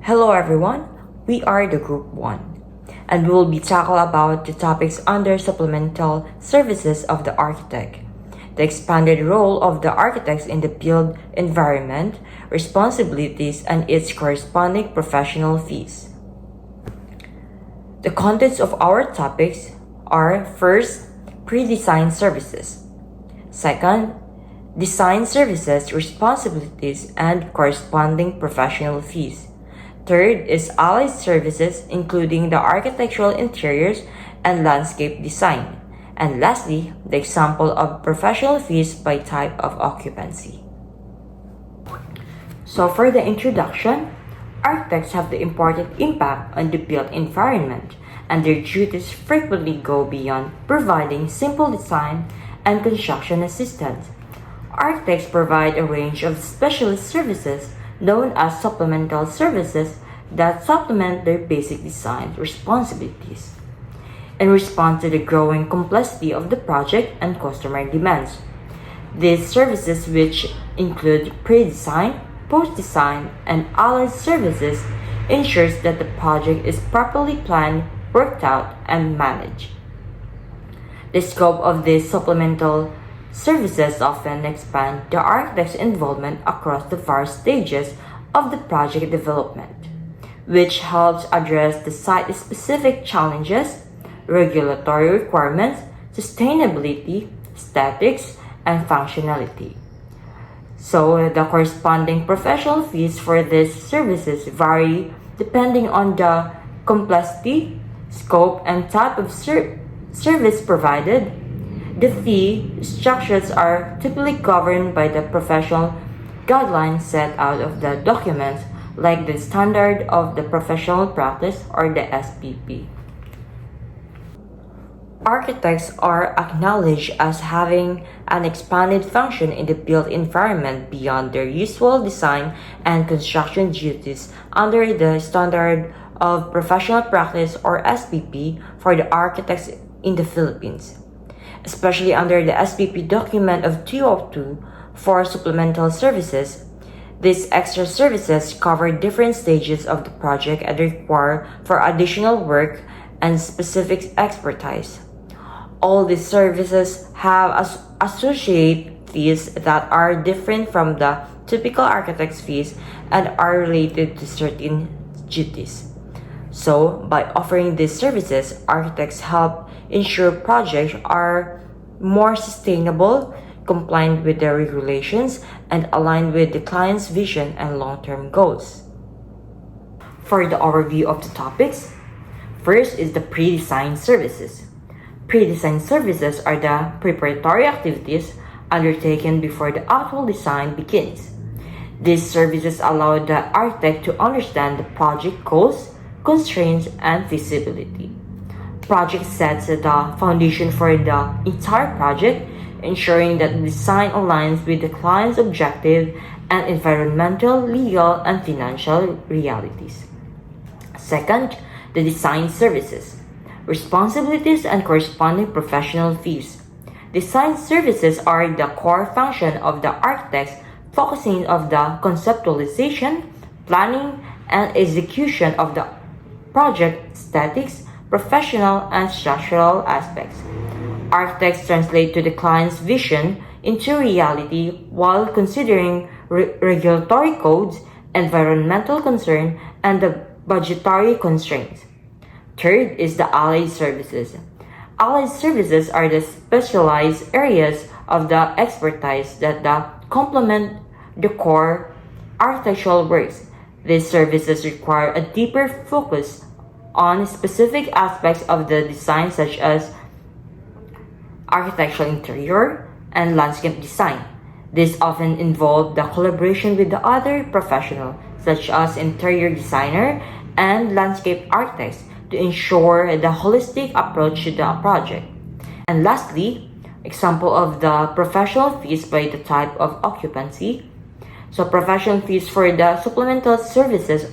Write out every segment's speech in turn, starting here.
Hello everyone, we are the Group 1, and we will be talking about the topics under supplemental services of the architect, the expanded role of the architects in the built environment, responsibilities, and its corresponding professional fees. The contents of our topics are first, pre-design services, second, design services, responsibilities, and corresponding professional fees. Third is allied services, including the architectural interiors and landscape design. And lastly, the example of professional fees by type of occupancy. So for the introduction, architects have the important impact on the built environment, and their duties frequently go beyond providing simple design and construction assistance. Architects provide a range of specialist services known as supplemental services that supplement their basic design responsibilities. In response to the growing complexity of the project and customer demands, these services, which include pre-design, post-design, and allied services, ensures that the project is properly planned, worked out, and managed. The scope of these supplemental services often expand the architect's involvement across the various stages of the project development, which helps address the site-specific challenges, regulatory requirements, sustainability, aesthetics, and functionality. So the corresponding professional fees for these services vary depending on the complexity, scope, and type of service provided. The fee structures are typically governed by the professional guidelines set out of the documents, like the Standard of the Professional Practice or the SPP. Architects are acknowledged as having an expanded function in the built environment beyond their usual design and construction duties under the Standard of Professional Practice or SPP for the architects in the Philippines, especially under the SPP document of 202 for supplemental services. These extra services cover different stages of the project and require for additional work and specific expertise. All these services have associated fees that are different from the typical architect's fees and are related to certain duties. So, by offering these services, architects help ensure projects are more sustainable, compliant with the regulations, and aligned with the client's vision and long-term goals. For the overview of the topics, first is the pre-design services. Pre-design services are the preparatory activities undertaken before the actual design begins. These services allow the architect to understand the project goals, constraints, and feasibility. Project sets the foundation for the entire project, ensuring that the design aligns with the client's objective and environmental, legal, and financial realities. Second, the design services, responsibilities, and corresponding professional fees. Design services are the core function of the architects, focusing on the conceptualization, planning, and execution of the project aesthetics, professional, and structural aspects. Architects translate to the client's vision into reality while considering regulatory codes, environmental concern, and the budgetary constraints. Third is the allied services. Allied services are the specialized areas of the expertise that complement the core architectural works. These services require a deeper focus on specific aspects of the design, such as architectural interior and landscape design. These often involve the collaboration with the other professionals, such as interior designer and landscape architects, to ensure the holistic approach to the project. And lastly, example of the professional fees by the type of occupancy. So professional fees for the supplemental services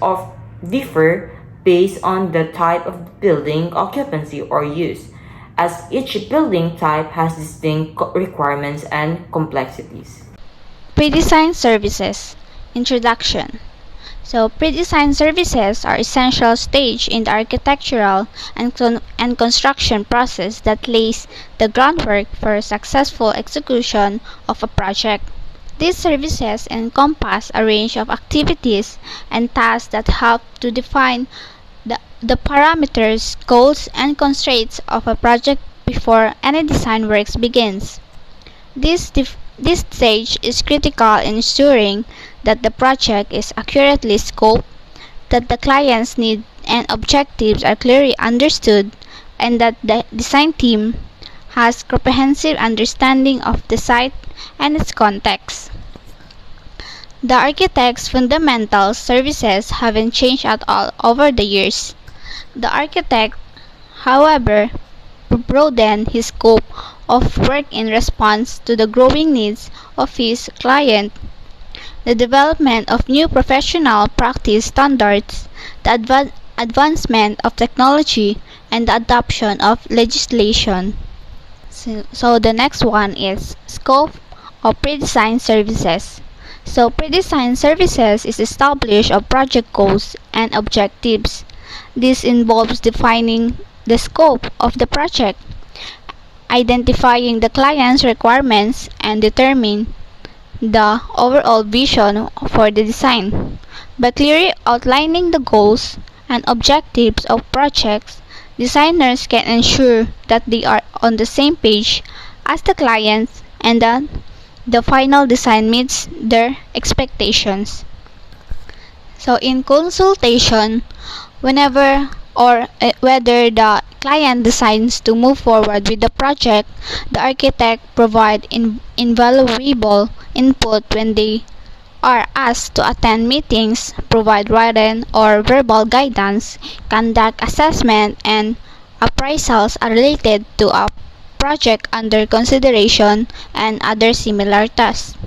differ based on the type of building, occupancy, or use, as each building type has distinct requirements and complexities. Pre-design services. Introduction. So, pre-design services are essential stage in the architectural and construction process that lays the groundwork for successful execution of a project. These services encompass a range of activities and tasks that help to define the parameters, goals, and constraints of a project before any design works begins. This stage is critical in ensuring that the project is accurately scoped, that the client's needs and objectives are clearly understood, and that the design team has comprehensive understanding of the site and its context. The architect's fundamental services haven't changed at all over the years. The architect, however, broadened his scope of work in response to the growing needs of his client, the development of new professional practice standards, the advancement of technology, and the adoption of legislation. So the next one is scope of pre-design services. So pre-design services is established of project goals and objectives. This involves defining the scope of the project, identifying the client's requirements, and determining the overall vision for the design. By clearly outlining the goals and objectives of projects, designers can ensure that they are on the same page as the clients and that the final design meets their expectations. So in consultation, whether the client decides to move forward with the project, the architect provide invaluable input when they are asked to attend meetings, provide written or verbal guidance, conduct assessment and appraisals related to a project under consideration, and other similar tasks.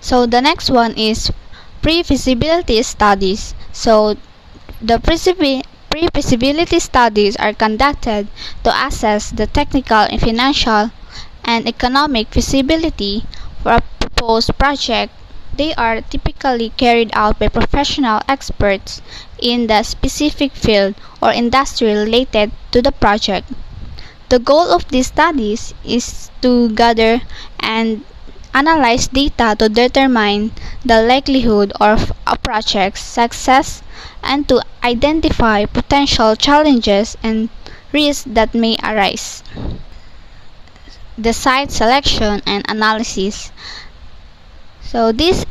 So the next one is pre-feasibility studies. So the pre-feasibility studies are conducted to assess the technical and financial and economic feasibility for a proposed project. They are typically carried out by professional experts in the specific field or industry related to the project. The goal of these studies is to gather and analyze data to determine the likelihood of a project's success and to identify potential challenges and risks that may arise. The site selection and analysis. So this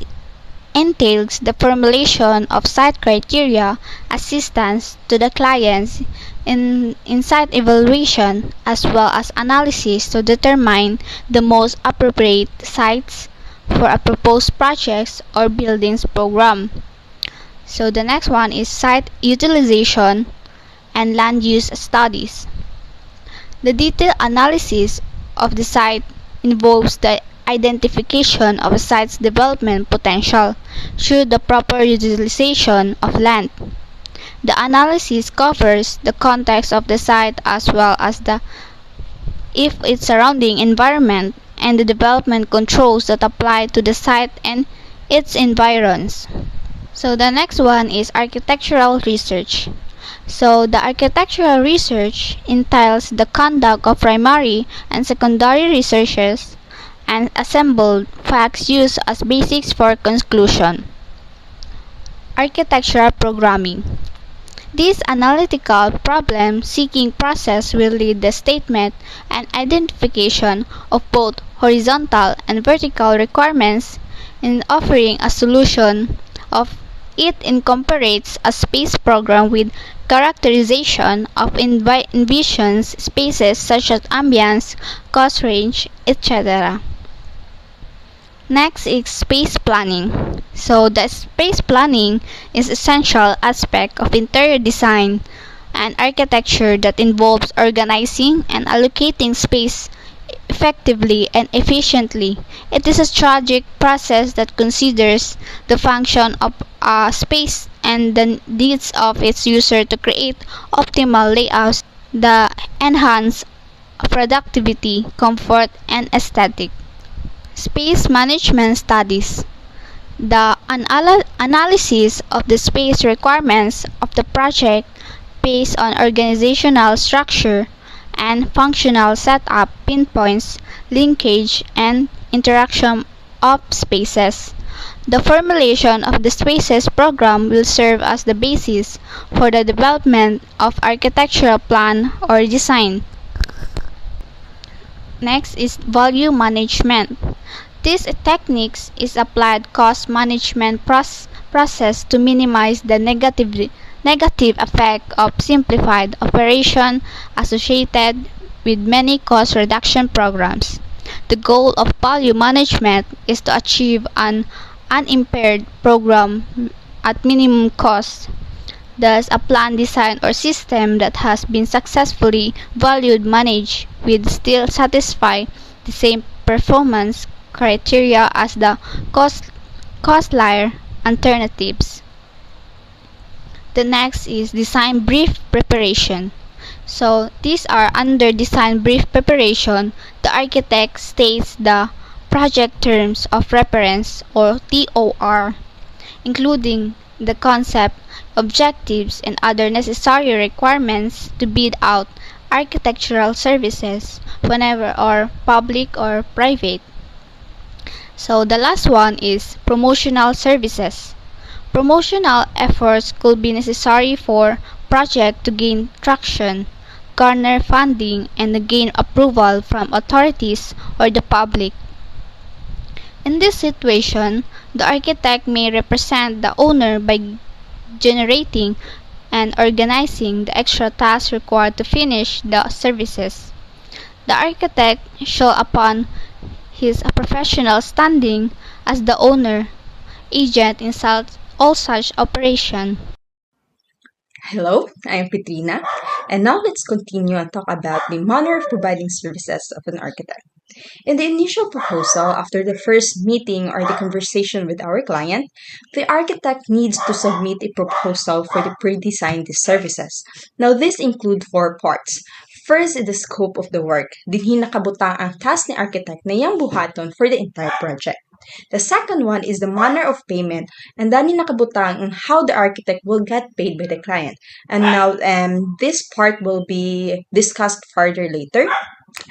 entails the formulation of site criteria, assistance to the clients in site evaluation, as well as analysis to determine the most appropriate sites for a proposed project or buildings program. So the next one is site utilization and land use studies. The detailed analysis of the site involves the identification of a site's development potential through the proper utilization of land. The analysis covers the context of the site as well as its surrounding environment and the development controls that apply to the site and its environs. So the next one is architectural research. So the architectural research entails the conduct of primary and secondary researches and assembled facts used as basis for conclusion. Architectural programming. This analytical problem-seeking process will lead the statement and identification of both horizontal and vertical requirements in offering a solution of it incorporates a space program with characterization of envisioned spaces such as ambience, cost range, etc. Next is space planning. So the space planning is essential aspect of interior design and architecture that involves organizing and allocating space effectively and efficiently. It is a strategic process that considers the function of a space and the needs of its user to create optimal layouts that enhance productivity, comfort, and aesthetic. Space management studies. The analysis of the space requirements of the project based on organizational structure and functional setup pinpoints linkage and interaction of spaces. The formulation of the spaces program will serve as the basis for the development of architectural plan or design. Next is volume management. This technique is applied cost management process to minimize the negative effect of simplified operation associated with many cost reduction programs. The goal of volume management is to achieve an unimpaired program at minimum cost. Thus, a plan design or system that has been successfully volume managed will still satisfy the same performance criteria as the cost-layer alternatives. The next is design brief preparation. So these are under design brief preparation, the architect states the project terms of reference or TOR, including the concept, objectives, and other necessary requirements to bid out architectural services whenever or public or private. So the last one is promotional services. Promotional efforts could be necessary for project to gain traction, garner funding, and gain approval from authorities or the public. In this situation, the architect may represent the owner by generating and organizing the extra tasks required to finish the services. The architect shall upon his professional standing as the owner, agent in all such operation. Hello, I am Petrina, and now let's continue and talk about the manner of providing services of an architect. In the initial proposal, after the first meeting or the conversation with our client, the architect needs to submit a proposal for the pre-designed services. Now, this includes four parts. First is the scope of the work. Dinhi nakabutang ang task ni architect na iyang buhaton for the entire project. The second one is the manner of payment, and dani nakabutang on how the architect will get paid by the client. And now, this part will be discussed further later.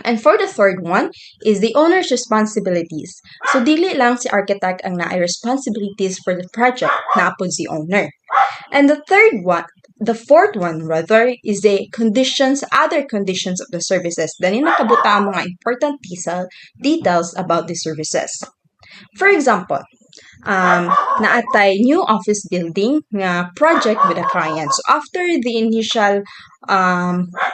And for the third one is the owner's responsibilities. So dili lang si architect ang naay responsibilities for the project, naapod si owner. And the fourth one rather is the other conditions of the services. Dani nakabuta ang mga important details about the services. For example, naatay new office building nga project with a client. So after the initial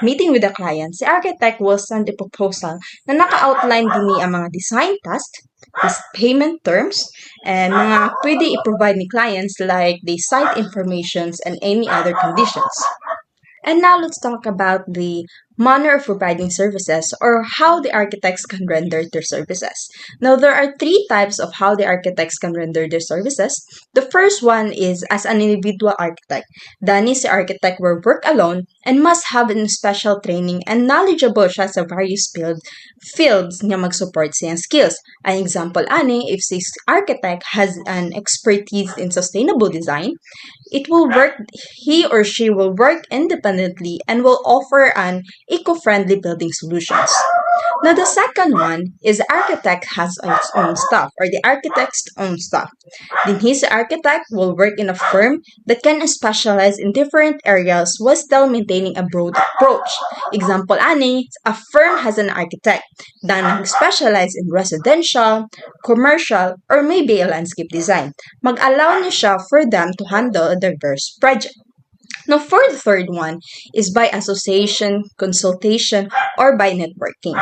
meeting with the client, si architect will send the proposal na naka-outline din ang mga design tasks, his payment terms, and mga pwede i-provide ni clients like the site informations and any other conditions. And now let's talk about the manner of providing services or how the architects can render their services. Now, there are three types of how the architects can render their services. The first one is as an individual architect. Dani si architect will work alone and must have a special training and knowledgeable siya sa various fields nga mag-support siyang skills. An example ani, if this architect has an expertise in sustainable design, he or she will work independently and will offer an eco-friendly building solutions. Now, the second one is the architect has its own staff or the architect's own staff. Then his architect will work in a firm that can specialize in different areas while still maintaining a broad approach. Example, ani, a firm has an architect that specialize in residential, commercial, or maybe a landscape design. Mag-allow niya siya for them to handle a diverse project. Now, for the third one is by association, consultation, or by networking.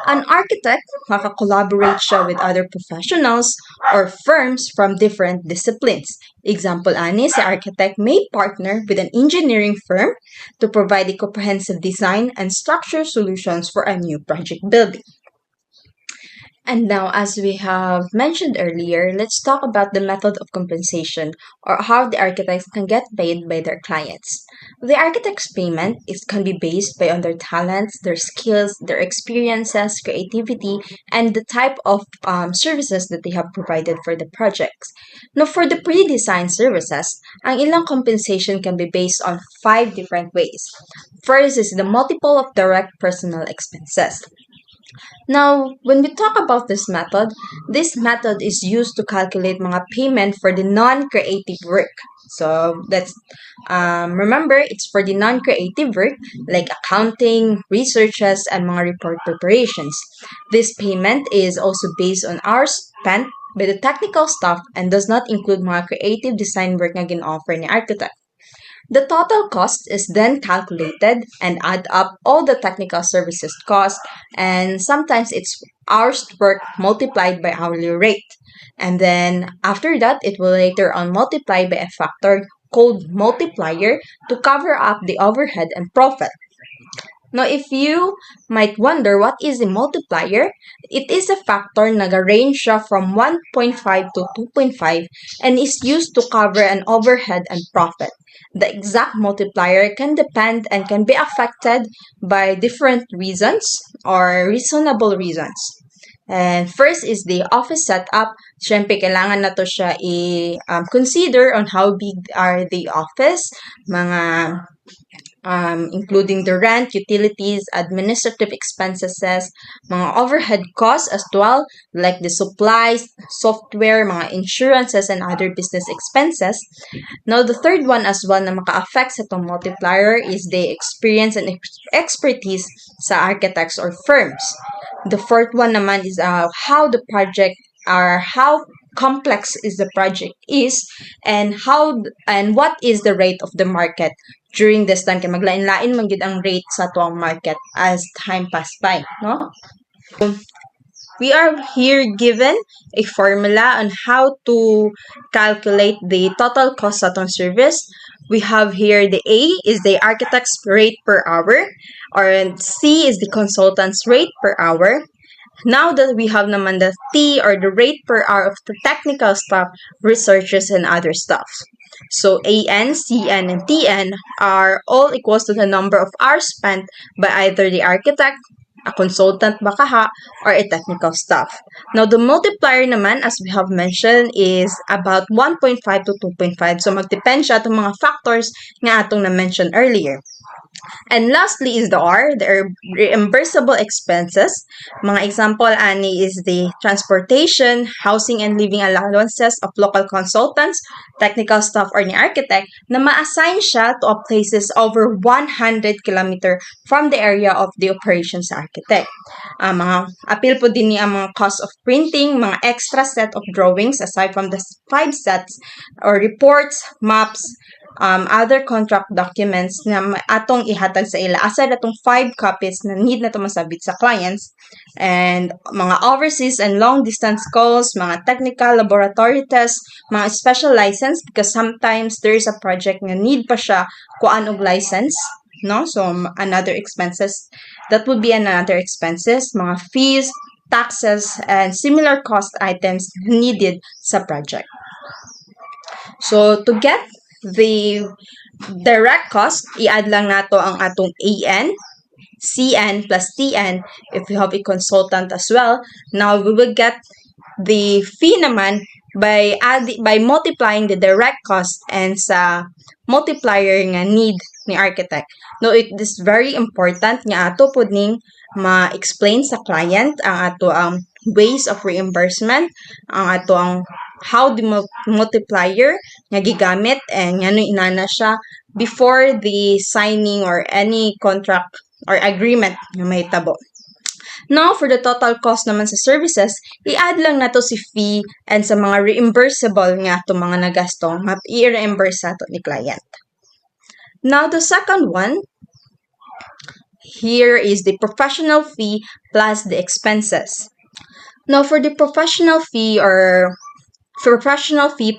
An architect makaka-collaborate siya with other professionals or firms from different disciplines. Example, ani, si architect may partner with an engineering firm to provide a comprehensive design and structure solutions for a new project building. And now, as we have mentioned earlier, let's talk about the method of compensation or how the architects can get paid by their clients. The architect's payment can be based on their talents, their skills, their experiences, creativity, and the type of services that they have provided for the projects. Now, for the pre-designed services, ang ilang compensation can be based on 5 different ways. First is the multiple of direct personal expenses. Now, when we talk about this method is used to calculate mga payment for the non-creative work. So let's remember, it's for the non-creative work like accounting, researches, and mga report preparations. This payment is also based on hours spent by the technical staff and does not include mga creative design work na gin-offer ni architect. The total cost is then calculated and add up all the technical services cost, and sometimes it's hours work multiplied by hourly rate. And then after that, it will later on multiply by a factor called multiplier to cover up the overhead and profit. Now, if you might wonder what is a multiplier, it is a factor na range siya from 1.5 to 2.5 and is used to cover an overhead and profit. The exact multiplier can depend and can be affected by different reasons or reasonable reasons. And first is the office setup. Siyempre, kailangan na to siya i-consider on how big are the office, mga including the rent, utilities, administrative expenses, mga overhead costs as well, like the supplies, software, mga insurances, and other business expenses. Now, the third one as well na maka-affect sa itong multiplier is the experience and expertise sa architects or firms. The fourth one naman is how the project or how complex is the project is and what is the rate of the market during this time. Kaya maglain-lain man gid ang rate sa tuwang market as time pass by, no? We are here given a formula on how to calculate the total cost sa itong service. We have here the A is the architect's rate per hour, or C is the consultant's rate per hour. Now that we have naman the T or the rate per hour of the technical staff, researchers, and other staff. So AN, CN, and TN are all equals to the number of hours spent by either the architect, a consultant bakaha, or a technical staff. Now, the multiplier naman, as we have mentioned, is about 1.5 to 2.5. So, magdepend siya itong mga factors nga atong na-mention earlier. And lastly is the R, the reimbursable expenses. Mga example, ani is the transportation, housing, and living allowances of local consultants, technical staff, or ni architect na ma-assign siya to places over 100 km from the area of the operations architect. Mga appeal po din niya ang mga cost of printing, mga extra set of drawings aside from the 5 sets or reports, maps, other contract documents na atong ihatag sa ila aside atong 5 copies na need na to masabit sa clients, and mga overseas and long distance calls, mga technical laboratory tests, mga special license because sometimes there is a project na need pa siya kuan og license, no? So another expenses, that would be another expenses, mga fees, taxes, and similar cost items needed sa project. So to get the direct cost, i-add lang nato ang atong AN, CN plus TN if we have a consultant as well. Now we will get the fee naman by multiplying the direct cost and sa multiplier nga need ni architect. No, it is very important nga ato pud ning ma-explain sa client ang ato ang ways of reimbursement, ang ato ang how the multiplier nga gigamit, and ngano inana siya before the signing or any contract or agreement nga mahitabo. Now, for the total cost naman sa services, i-add lang nato si fee and sa mga reimbursable nga itong mga nagasto, i-reimburse nato ni client. Now, the second one, here is the professional fee plus the expenses. Now, for the professional fee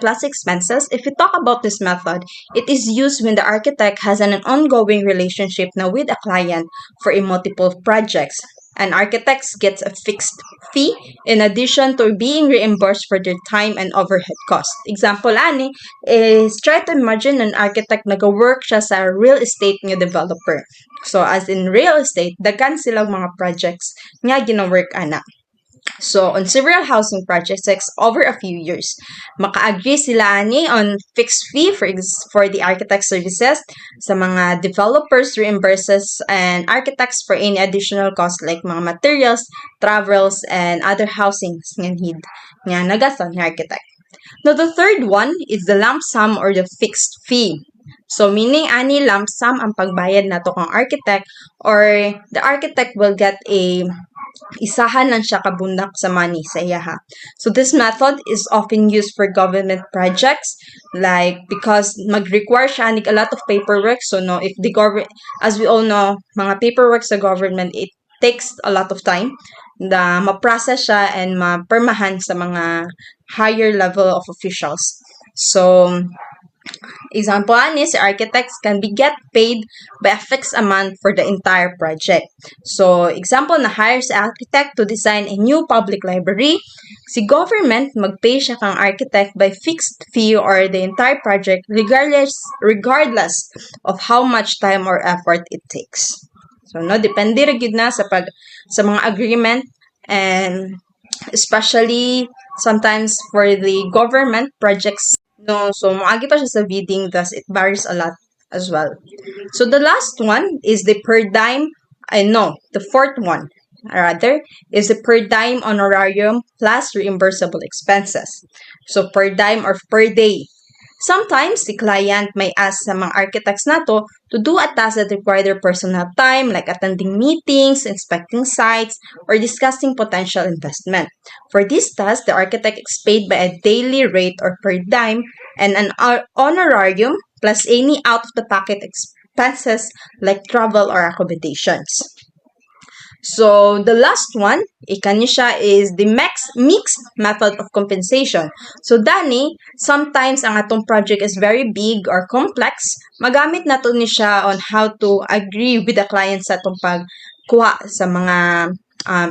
plus expenses, if we talk about this method, it is used when the architect has an ongoing relationship now with a client for a multiple projects. and architects gets a fixed fee in addition to being reimbursed for their time and overhead costs. Example ani is try to imagine an architect nag-work siya sa real estate nga developer. So as in real estate, daghan silang mga projects nga gina-work ana. So, on several housing projects over a few years, maka-agree sila ani on fixed fee for the architect services sa mga developers reimburses and architects for any additional cost like mga materials, travels, and other housings nga need nga nagastan ni architect. Now, the third one is the lump sum or the fixed fee. So, meaning ani lump sum ang pagbayad nato kang architect or the architect will get isahan lang siya kabundak sa money sa iyaha. So this method is often used for government projects like because mag-require siya a lot of paperwork. So no, if the government, as we all know, mga paperwork sa government, it takes a lot of time na ma-process siya and ma-permahan sa mga higher level of officials. So example ani, si architects can be get paid by a fixed amount for the entire project. So, example na hire si architect to design a new public library, si government mag-pay siya kang architect by fixed fee or the entire project regardless of how much time or effort it takes. So, no, depende ra gyud na sa mga agreement and especially sometimes for the government projects. No, so moagi pa siya sa bidding, thus it varies a lot as well. So the last one is the per dime, the fourth one rather is the per dime honorarium plus reimbursable expenses. So per dime or per day. Sometimes the client may ask sa mga architects nato to do a task that require their personal time like attending meetings, inspecting sites, or discussing potential investment. For this task, the architect is paid by a daily rate or per dime and an honorarium plus any out-of-the-pocket expenses like travel or accommodations. So, the last one, ikanisya is the mixed method of compensation. So, dani, sometimes ang atong project is very big or complex, magamit nato ni siya on how to agree with the client sa atong pagkuha sa mga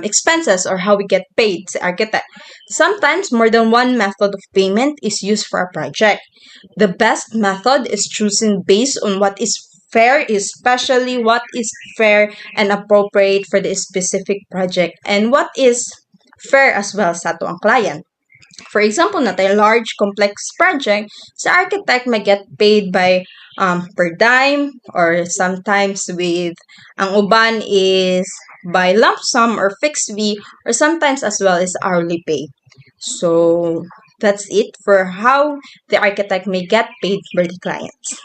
expenses or how we get paid sa architect. Sometimes, more than one method of payment is used for a project. The best method is chosen based on what is fair, especially what is fair and appropriate for the specific project and what is fair as well sa ato ang client. For example, na tayo large complex project, sa architect may get paid by per dime or sometimes with ang uban is by lump sum or fixed fee or sometimes as well as hourly pay. So that's it for how the architect may get paid by the clients.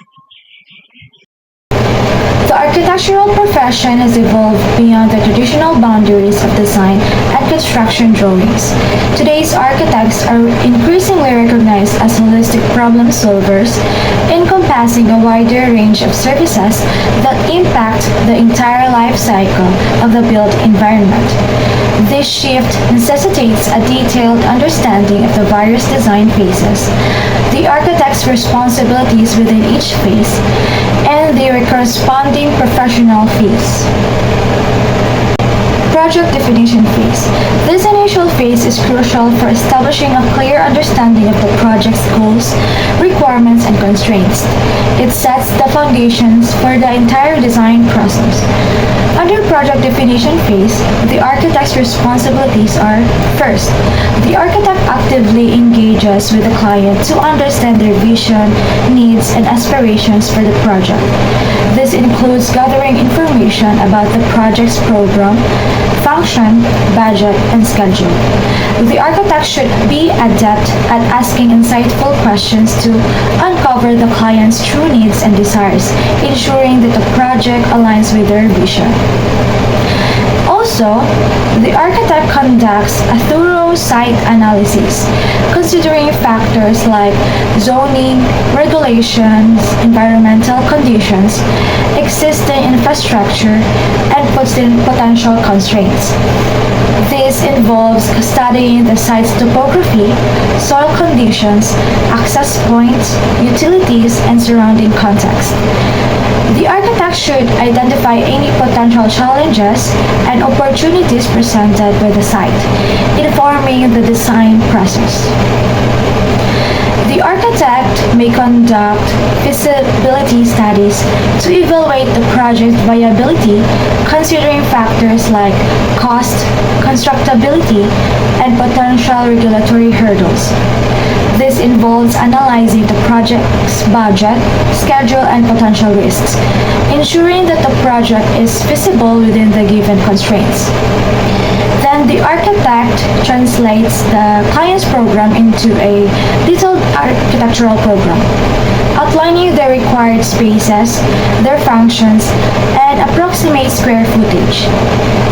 The architectural profession has evolved beyond the traditional boundaries of design and construction drawings. Today's architects are increasingly recognized as holistic problem solvers, encompassing a wider range of services that impact the entire life cycle of the built environment. This shift necessitates a detailed understanding of the various design phases, the architect's responsibilities within each phase, and their corresponding professional fees. Project definition phase. This initial phase is crucial for establishing a clear understanding of the project's goals, requirements, and constraints. It sets the foundations for the entire design process. Under project definition phase, the architect's responsibilities are: first, the architect actively engages with the client to understand their vision, needs, and aspirations for the project. This includes gathering information about the project's program, function, budget, and schedule. The architect should be adept at asking insightful questions to uncover the client's true needs and desires, ensuring that the project aligns with their vision. Also, the architect conducts a thorough site analysis, considering factors like zoning, regulations, environmental conditions, existing infrastructure, and potential constraints. This involves studying the site's topography, soil conditions, access points, utilities, and surrounding context. The architect should identify any potential challenges and opportunities presented by the site, informing the design process. The architect may conduct feasibility studies to evaluate the project viability, considering factors like cost, constructability, and potential regulatory hurdles. This involves analyzing the project's budget, schedule, and potential risks, ensuring that the project is feasible within the given constraints. Then the architect translates the client's program into a detailed architectural program, outlining the required spaces, their functions, and approximate square footage.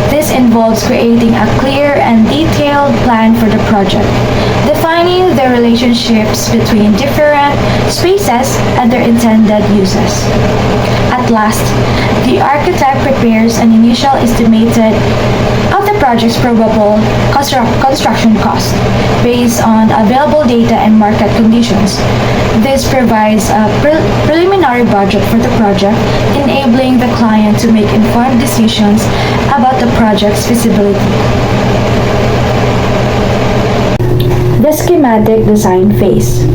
This involves creating a clear and detailed plan for the project, defining the relationships between different spaces and their intended uses. At last, the architect prepares an initial estimated of the project's probable construction cost based on available data and market conditions. This provides a preliminary budget for the project, enabling the client to make informed decisions about the project's feasibility. The schematic design phase.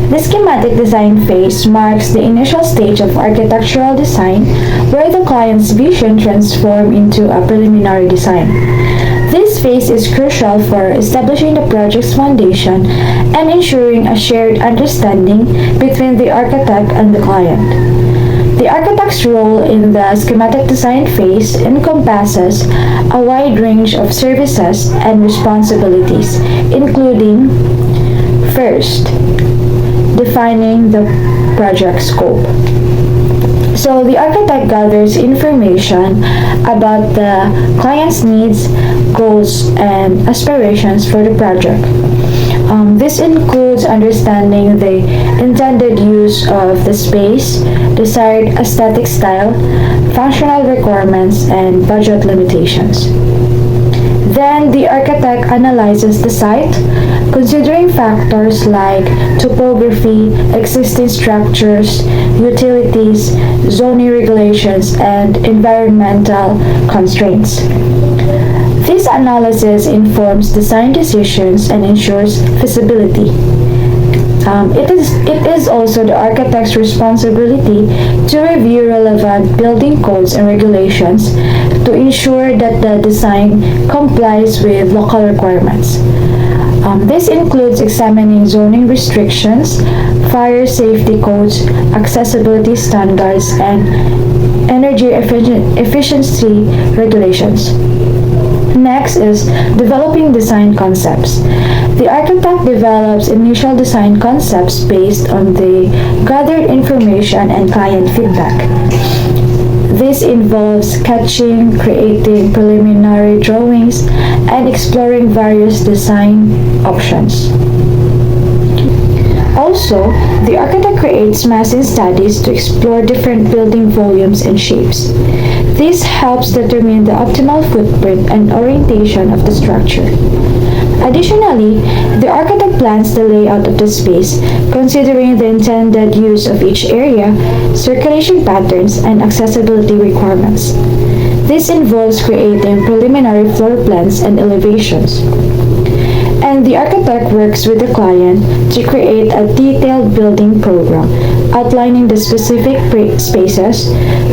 The schematic design phase marks the initial stage of architectural design where the client's vision transforms into a preliminary design. This phase is crucial for establishing the project's foundation and ensuring a shared understanding between the architect and the client. The architect's role in the schematic design phase encompasses a wide range of services and responsibilities, including: first, defining the project scope. So the architect gathers information about the client's needs, goals, and aspirations for the project. This includes understanding the intended use of the space, desired aesthetic style, functional requirements, and budget limitations. Then the architect analyzes the site, considering factors like topography, existing structures, utilities, zoning regulations, and environmental constraints. This analysis informs design decisions and ensures feasibility. It is also the architect's responsibility to review relevant building codes and regulations to ensure that the design complies with local requirements. This includes examining zoning restrictions, fire safety codes, accessibility standards, and energy efficiency regulations. Next is developing design concepts. The architect develops initial design concepts based on the gathered information and client feedback. This involves sketching, creating preliminary drawings, and exploring various design options. Also, the architect creates massing studies to explore different building volumes and shapes. This helps determine the optimal footprint and orientation of the structure. Additionally, the architect plans the layout of the space, considering the intended use of each area, circulation patterns, and accessibility requirements. This involves creating preliminary floor plans and elevations. And the architect works with the client to create a detailed building program, outlining the specific spaces,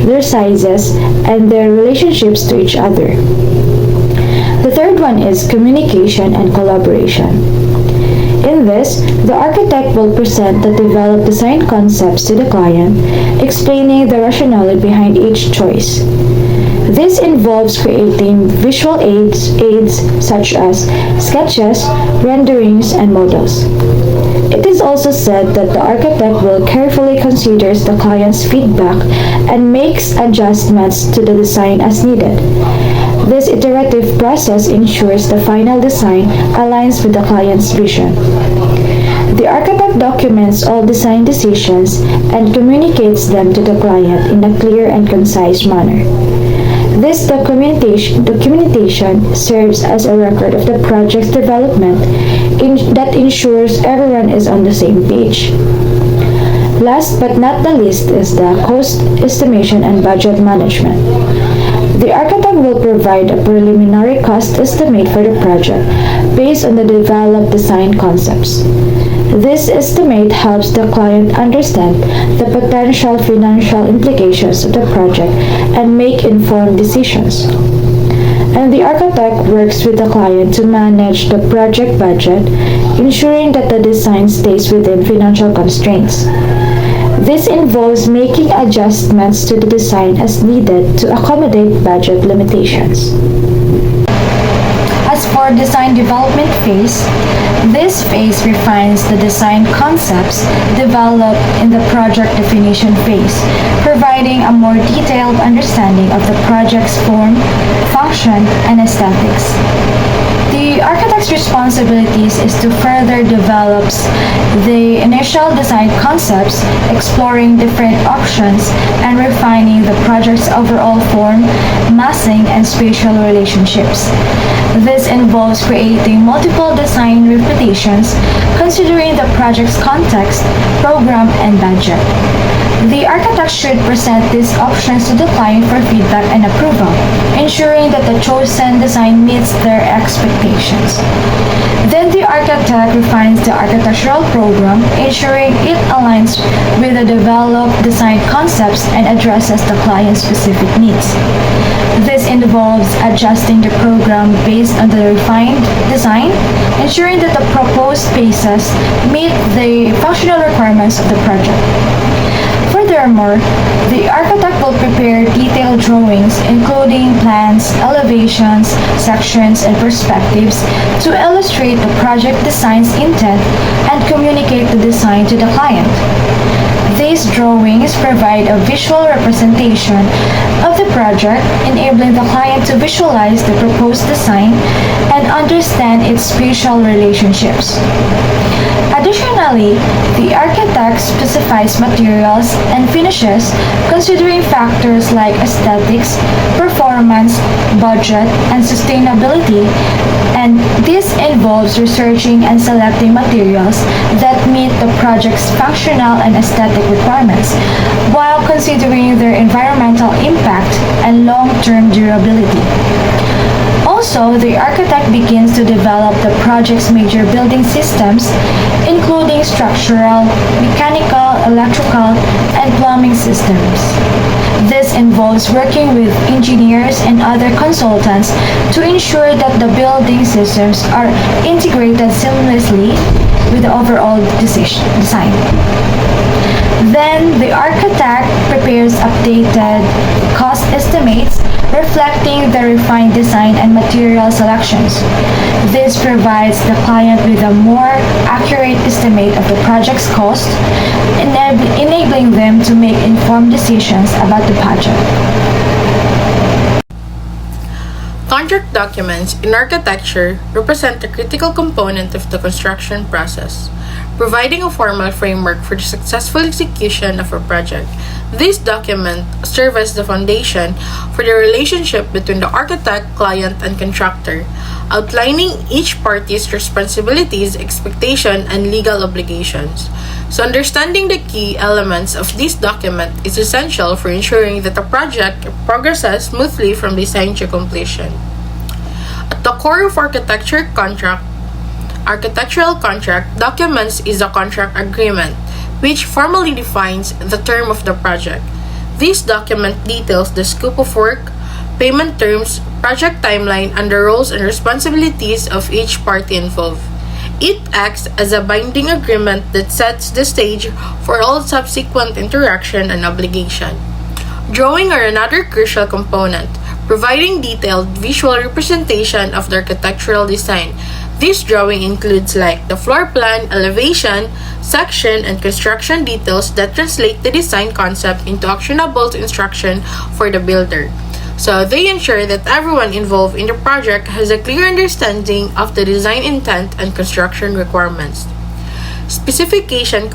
their sizes, and their relationships to each other. The third one is communication and collaboration. In this, the architect will present the developed design concepts to the client, explaining the rationale behind each choice. This involves creating visual aids such as sketches, renderings, and models. It is also said that the architect will carefully consider the client's feedback and makes adjustments to the design as needed. This iterative process ensures the final design aligns with the client's vision. The architect documents all design decisions and communicates them to the client in a clear and concise manner. This documentation serves as a record of the project's development that ensures everyone is on the same page. Last but not the least is the cost estimation and budget management. The architect will provide a preliminary cost estimate for the project based on the developed design concepts. This estimate helps the client understand the potential financial implications of the project and make informed decisions. And the architect works with the client to manage the project budget, ensuring that the design stays within financial constraints. This involves making adjustments to the design as needed to accommodate budget limitations. As for design development phase, this phase refines the design concepts developed in the project definition phase, providing a more detailed understanding of the project's form, function, and aesthetics. The architect's responsibilities is to further develop the initial design concepts, exploring different options, and refining the project's overall form, massing, and spatial relationships. This involves creating multiple design repetitions, considering the project's context, program, and budget. The architect should present these options to the client for feedback and approval, ensuring that the chosen design meets their expectations. Then the architect refines the architectural program, ensuring it aligns with the developed design concepts and addresses the client's specific needs. This involves adjusting the program based on the refined design, ensuring that the proposed spaces meet the functional requirements of the project. Furthermore, the architect will prepare detailed drawings including plans, elevations, sections, and perspectives to illustrate the project design's intent and communicate the design to the client. These drawings provide a visual representation of the project, enabling the client to visualize the proposed design and understand its spatial relationships. Additionally, the architect specifies materials and finishes considering factors like aesthetics, performance, budget, and sustainability, and this involves researching and selecting materials that meet the project's functional and aesthetic requirements, while considering their environmental impact and long-term durability. Also, the architect begins to develop the project's major building systems, including structural, mechanical, electrical, and plumbing systems. This involves working with engineers and other consultants to ensure that the building systems are integrated seamlessly with the overall design. Then, the architect prepares updated cost estimates reflecting the refined design and material selections. This provides the client with a more accurate estimate of the project's cost, enabling them to make informed decisions about the project. Contract documents in architecture represent a critical component of the construction process, providing a formal framework for the successful execution of a project. These documents serve as the foundation for the relationship between the architect, client, and contractor, outlining each party's responsibilities, expectations, and legal obligations. So understanding the key elements of this document is essential for ensuring that the project progresses smoothly from design to completion. At the core of architectural contract documents is a contract agreement, which formally defines the term of the project. This document details the scope of work, payment terms, project timeline, and the roles and responsibilities of each party involved. It acts as a binding agreement that sets the stage for all subsequent interaction and obligation. Drawing are another crucial component, providing detailed visual representation of the architectural design. This drawing includes the floor plan, elevation, section, and construction details that translate the design concept into actionable instruction for the builder. So they ensure that everyone involved in the project has a clear understanding of the design intent and construction requirements. Specifications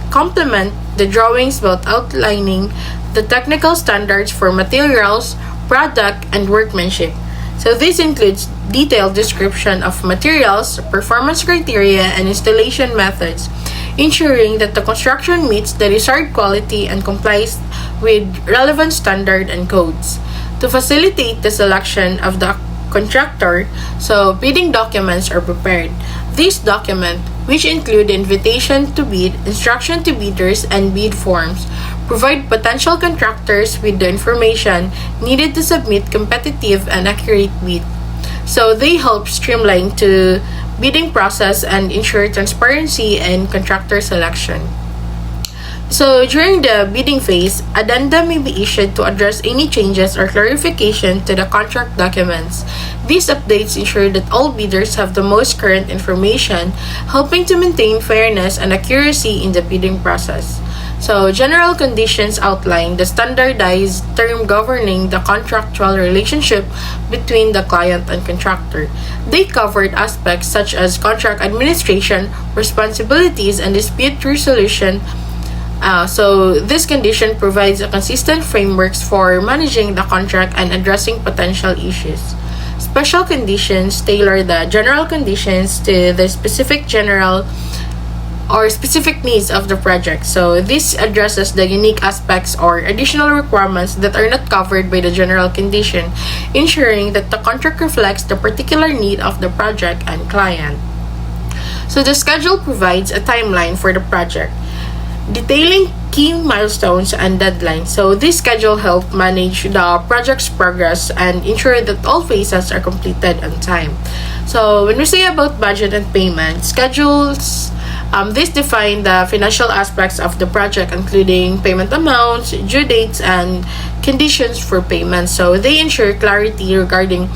complement the drawings by outlining the technical standards for materials, product, and workmanship. So this includes detailed description of materials, performance criteria, and installation methods. ensuring that the construction meets the desired quality and complies with relevant standard and codes. To facilitate the selection of the contractor, so bidding documents are prepared. These documents, which include invitation to bid, instruction to bidders, and bid forms, provide potential contractors with the information needed to submit competitive and accurate bid. So they help streamline the bidding process and ensure transparency in contractor selection. So during the bidding phase, addenda may be issued to address any changes or clarification to the contract documents. These updates ensure that all bidders have the most current information, helping to maintain fairness and accuracy in the bidding process. So general conditions outline the standardized term governing the contractual relationship between the client and contractor. They covered aspects such as contract administration, responsibilities, and dispute resolution. So this condition provides a consistent frameworks for managing the contract and addressing potential issues. Special conditions tailor the general conditions to the specific general or specific needs of the project. So this addresses the unique aspects or additional requirements that are not covered by the general condition, ensuring that the contract reflects the particular need of the project and client. So the schedule provides a timeline for the project, detailing key milestones and deadlines. So this schedule helps manage the project's progress and ensure that all phases are completed on time. So when we say about budget and payment, schedules, this define the financial aspects of the project, including payment amounts, due dates, and conditions for payment. So they ensure clarity regarding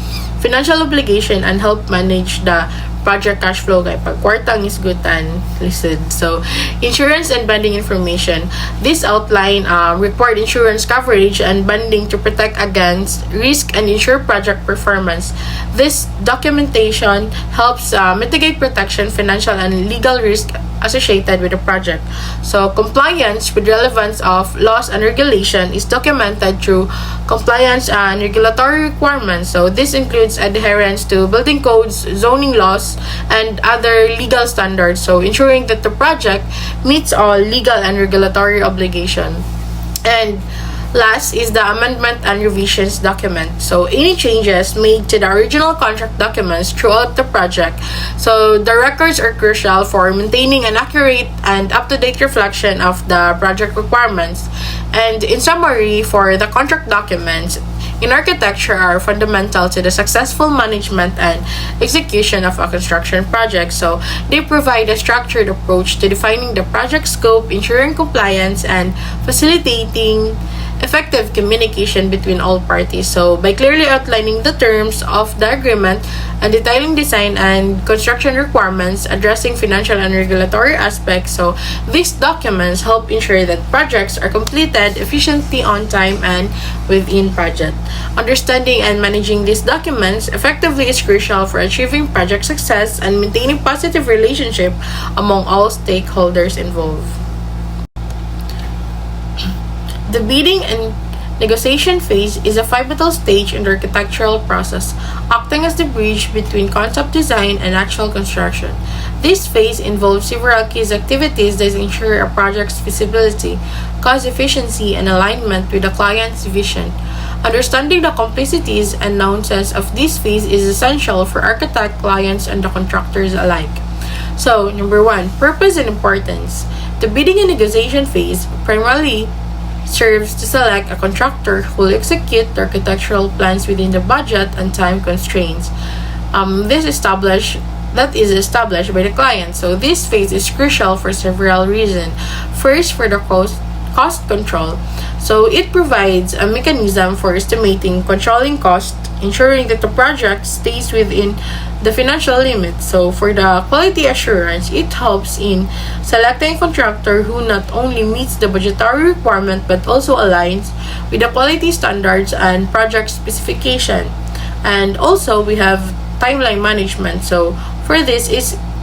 financial obligation and help manage the project cash flow kay pag kwartang isgutan listed. So insurance and bonding information, this outline required insurance coverage and bonding to protect against risk and ensure project performance. This documentation helps mitigate protection, financial, and legal risk associated with the project. So compliance with relevance of laws and regulation is documented through compliance and regulatory requirements. So this includes adherence to building codes, zoning laws, and other legal standards. So ensuring that the project meets all legal and regulatory obligations. And last is the amendment and revisions document. So any changes made to the original contract documents throughout the project. So the records are crucial for maintaining an accurate and up-to-date reflection of the project requirements. And in summary, for the contract documents in architecture are fundamental to the successful management and execution of a construction project. So they provide a structured approach to defining the project scope, ensuring compliance, and facilitating effective communication between all parties. So by clearly outlining the terms of the agreement and detailing design and construction requirements, addressing financial and regulatory aspects, so these documents help ensure that projects are completed efficiently, on time, and within budget. Understanding and managing these documents effectively is crucial for achieving project success and maintaining positive relationship among all stakeholders involved. The bidding and negotiation phase is a pivotal stage in the architectural process, acting as the bridge between concept design and actual construction. This phase involves several key activities that ensure a project's feasibility, cost efficiency, and alignment with the client's vision. Understanding the complexities and nuances of this phase is essential for architect, clients, and the contractors alike. So, number one, purpose and importance. The bidding and negotiation phase primarily serves to select a contractor who will execute the architectural plans within the budget and time constraints. That is established by the client. So this phase is crucial for several reasons. First, for the cost control. So it provides a mechanism for estimating, controlling cost, ensuring that the project stays within the financial limits. So for the quality assurance, it helps in selecting a contractor who not only meets the budgetary requirement but also aligns with the quality standards and project specification. And also we have timeline management. So for this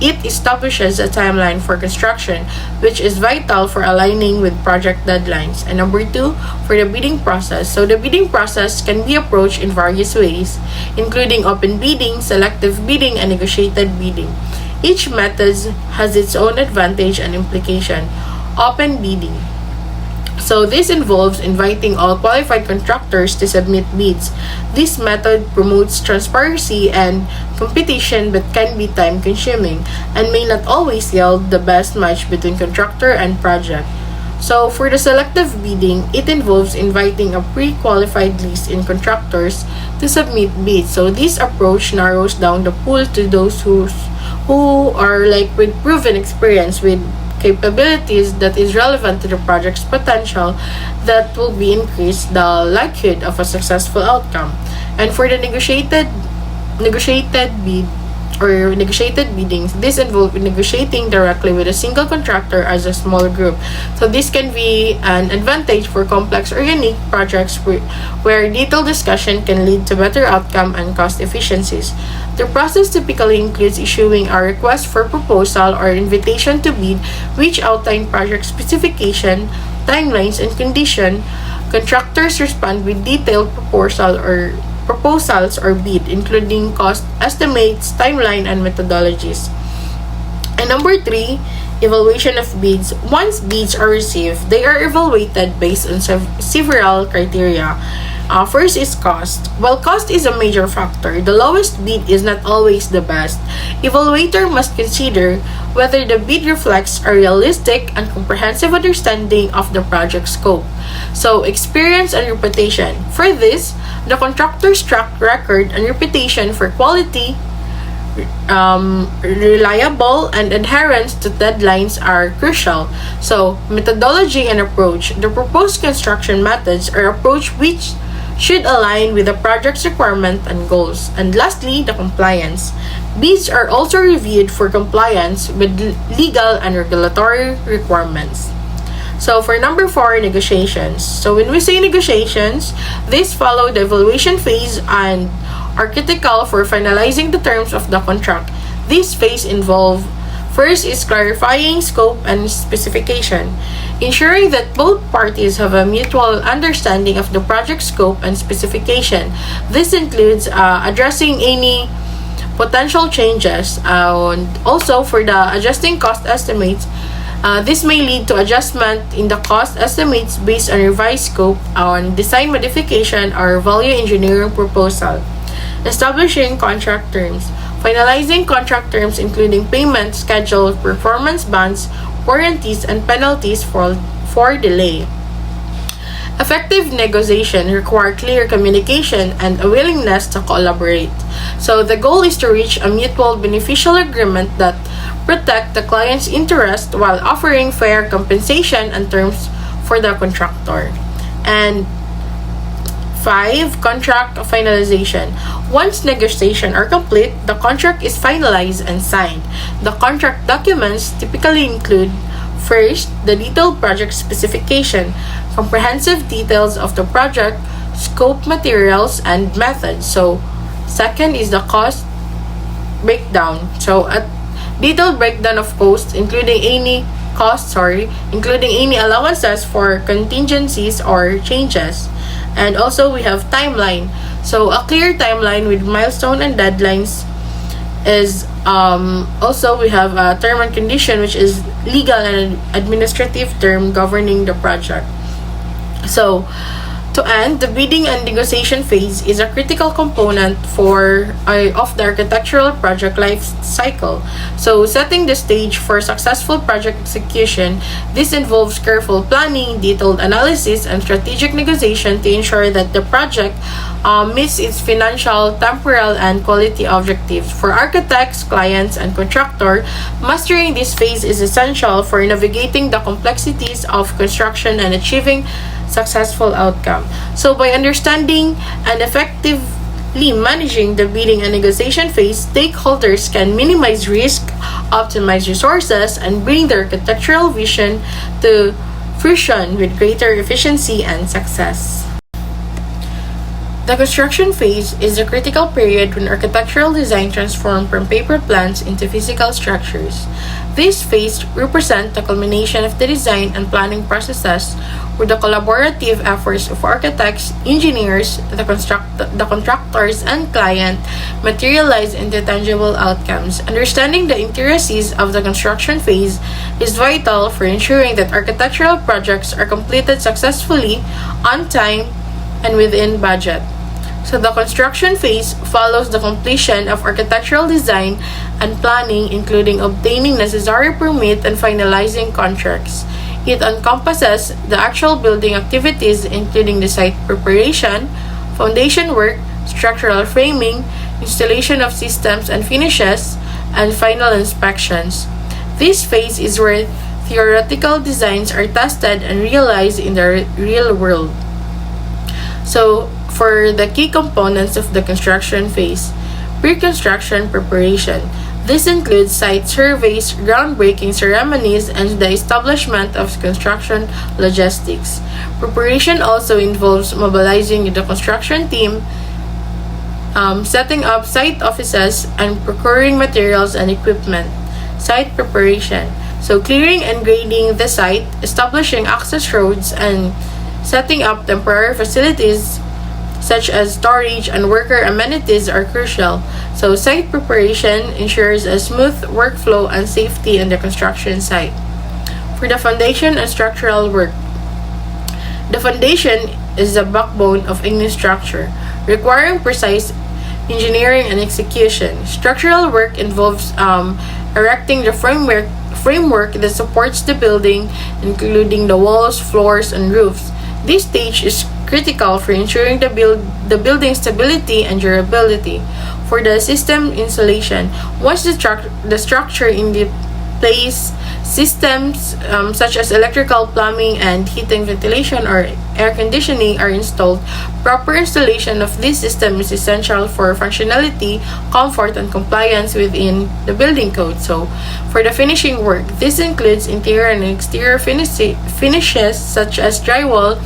it establishes a timeline for construction, which is vital for aligning with project deadlines. And number two, for the bidding process. So the bidding process can be approached in various ways, including open bidding, selective bidding, and negotiated bidding. Each method has its own advantage and implication. Open bidding. So this involves inviting all qualified contractors to submit bids. This method promotes transparency and competition but can be time-consuming and may not always yield the best match between contractor and project. So for the selective bidding, it involves inviting a pre-qualified list in contractors to submit bids. So this approach narrows down the pool to those who are like with proven experience with capabilities that is relevant to the project's potential that will be increase the likelihood of a successful outcome. And for the negotiated bid or negotiated biddings, this involves negotiating directly with a single contractor as a small group. So this can be an advantage for complex or unique projects where detailed discussion can lead to better outcome and cost efficiencies. The process typically includes issuing a request for proposal or invitation to bid, which outline project specification, timelines, and condition. Contractors respond with detailed proposals or bid, including cost estimates, timeline, and methodologies. And number 3, evaluation of bids. Once bids are received, they are evaluated based on several criteria. First is cost. While cost is a major factor, the lowest bid is not always the best. Evaluator must consider whether the bid reflects a realistic and comprehensive understanding of the project scope. So, experience and reputation. For this, the contractor's track record and reputation for quality, reliable, and adherence to deadlines are crucial. So, methodology and approach. The proposed construction methods are approach which should align with the project's requirement and goals. And lastly, the compliance. Bids are also reviewed for compliance with legal and regulatory requirements. So for number 4, negotiations. So when we say negotiations, these follow the evaluation phase and are critical for finalizing the terms of the contract. This phase involve first is clarifying scope and specification, ensuring that both parties have a mutual understanding of the project scope and specification. This includes addressing any potential changes and also for the adjusting cost estimates. This may lead to adjustment in the cost estimates based on revised scope on design modification or value engineering proposal. Establishing contract terms. Finalizing contract terms including payment schedule, performance bonds, warranties, and penalties for delay. Effective negotiation require clear communication and a willingness to collaborate. So the goal is to reach a mutual beneficial agreement that protect the client's interest while offering fair compensation and terms for the contractor. And 5. Contract finalization. Once negotiations are complete, the contract is finalized and signed. The contract documents typically include first, the detailed project specification, comprehensive details of the project, scope, materials, and methods. So, second is the cost breakdown. So, a detailed breakdown of costs including any allowances for contingencies or changes. And also we have timeline. So a clear timeline with milestone and deadlines is also we have a term and condition, which is legal and administrative term governing the project. So to end, the bidding and negotiation phase is a critical component of the architectural project life cycle. So, setting the stage for successful project execution, this involves careful planning, detailed analysis, and strategic negotiation to ensure that the project meets its financial, temporal, and quality objectives. For architects, clients, and contractor, mastering this phase is essential for navigating the complexities of construction and achieving successful outcome. So by understanding and effectively managing the bidding and negotiation phase, stakeholders can minimize risk, optimize resources, and bring their architectural vision to fruition with greater efficiency and success. The construction phase is the critical period when architectural design transforms from paper plans into physical structures. This phase represents the culmination of the design and planning processes with the collaborative efforts of architects, engineers, the contractors, and client materialize into tangible outcomes. Understanding the intricacies of the construction phase is vital for ensuring that architectural projects are completed successfully, on time, and within budget. So the construction phase follows the completion of architectural design and planning, including obtaining necessary permit and finalizing contracts. It encompasses the actual building activities, including the site preparation, foundation work, structural framing, installation of systems and finishes, and final inspections. This phase is where theoretical designs are tested and realized in the real world. So, for the key components of the construction phase, pre-construction preparation. This includes site surveys, groundbreaking ceremonies, and the establishment of construction logistics. Preparation also involves mobilizing the construction team, setting up site offices, and procuring materials and equipment. Site preparation. So clearing and grading the site, establishing access roads, and setting up temporary facilities such as storage and worker amenities are crucial. So site preparation ensures a smooth workflow and safety in the construction site. For the foundation and structural work, the foundation is the backbone of any structure, requiring precise engineering and execution. Structural work involves erecting the framework that supports the building, including the walls, floors, and roofs. This stage is critical for ensuring the building stability and durability. For the system installation, once the structure in the place, systems such as electrical, plumbing, and heating, ventilation, or air conditioning are installed, proper installation of this system is essential for functionality, comfort, and compliance within the building code. So, for the finishing work, this includes interior and exterior finishes such as drywall,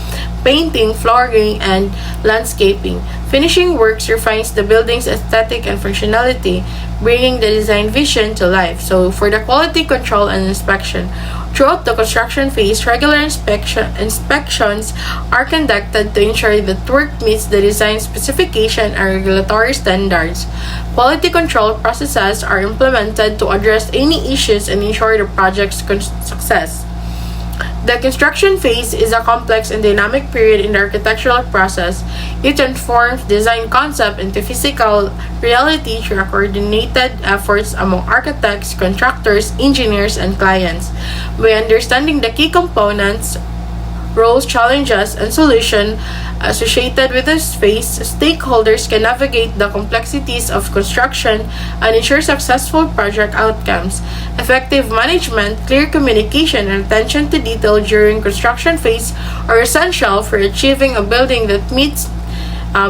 painting, flooring, and landscaping. Finishing works refines the building's aesthetic and functionality, bringing the design vision to life. So, for the quality control and inspection, throughout the construction phase, regular inspections are conducted to ensure that work meets the design specification and regulatory standards. Quality control processes are implemented to address any issues and ensure the project's success. The construction phase is a complex and dynamic period in the architectural process. It transforms design concept into physical reality through coordinated efforts among architects, contractors, engineers, and clients. By understanding the key components, roles, challenges, and solutions associated with this phase, stakeholders can navigate the complexities of construction and ensure successful project outcomes. Effective management, clear communication, and attention to detail during construction phase are essential for achieving a building that meets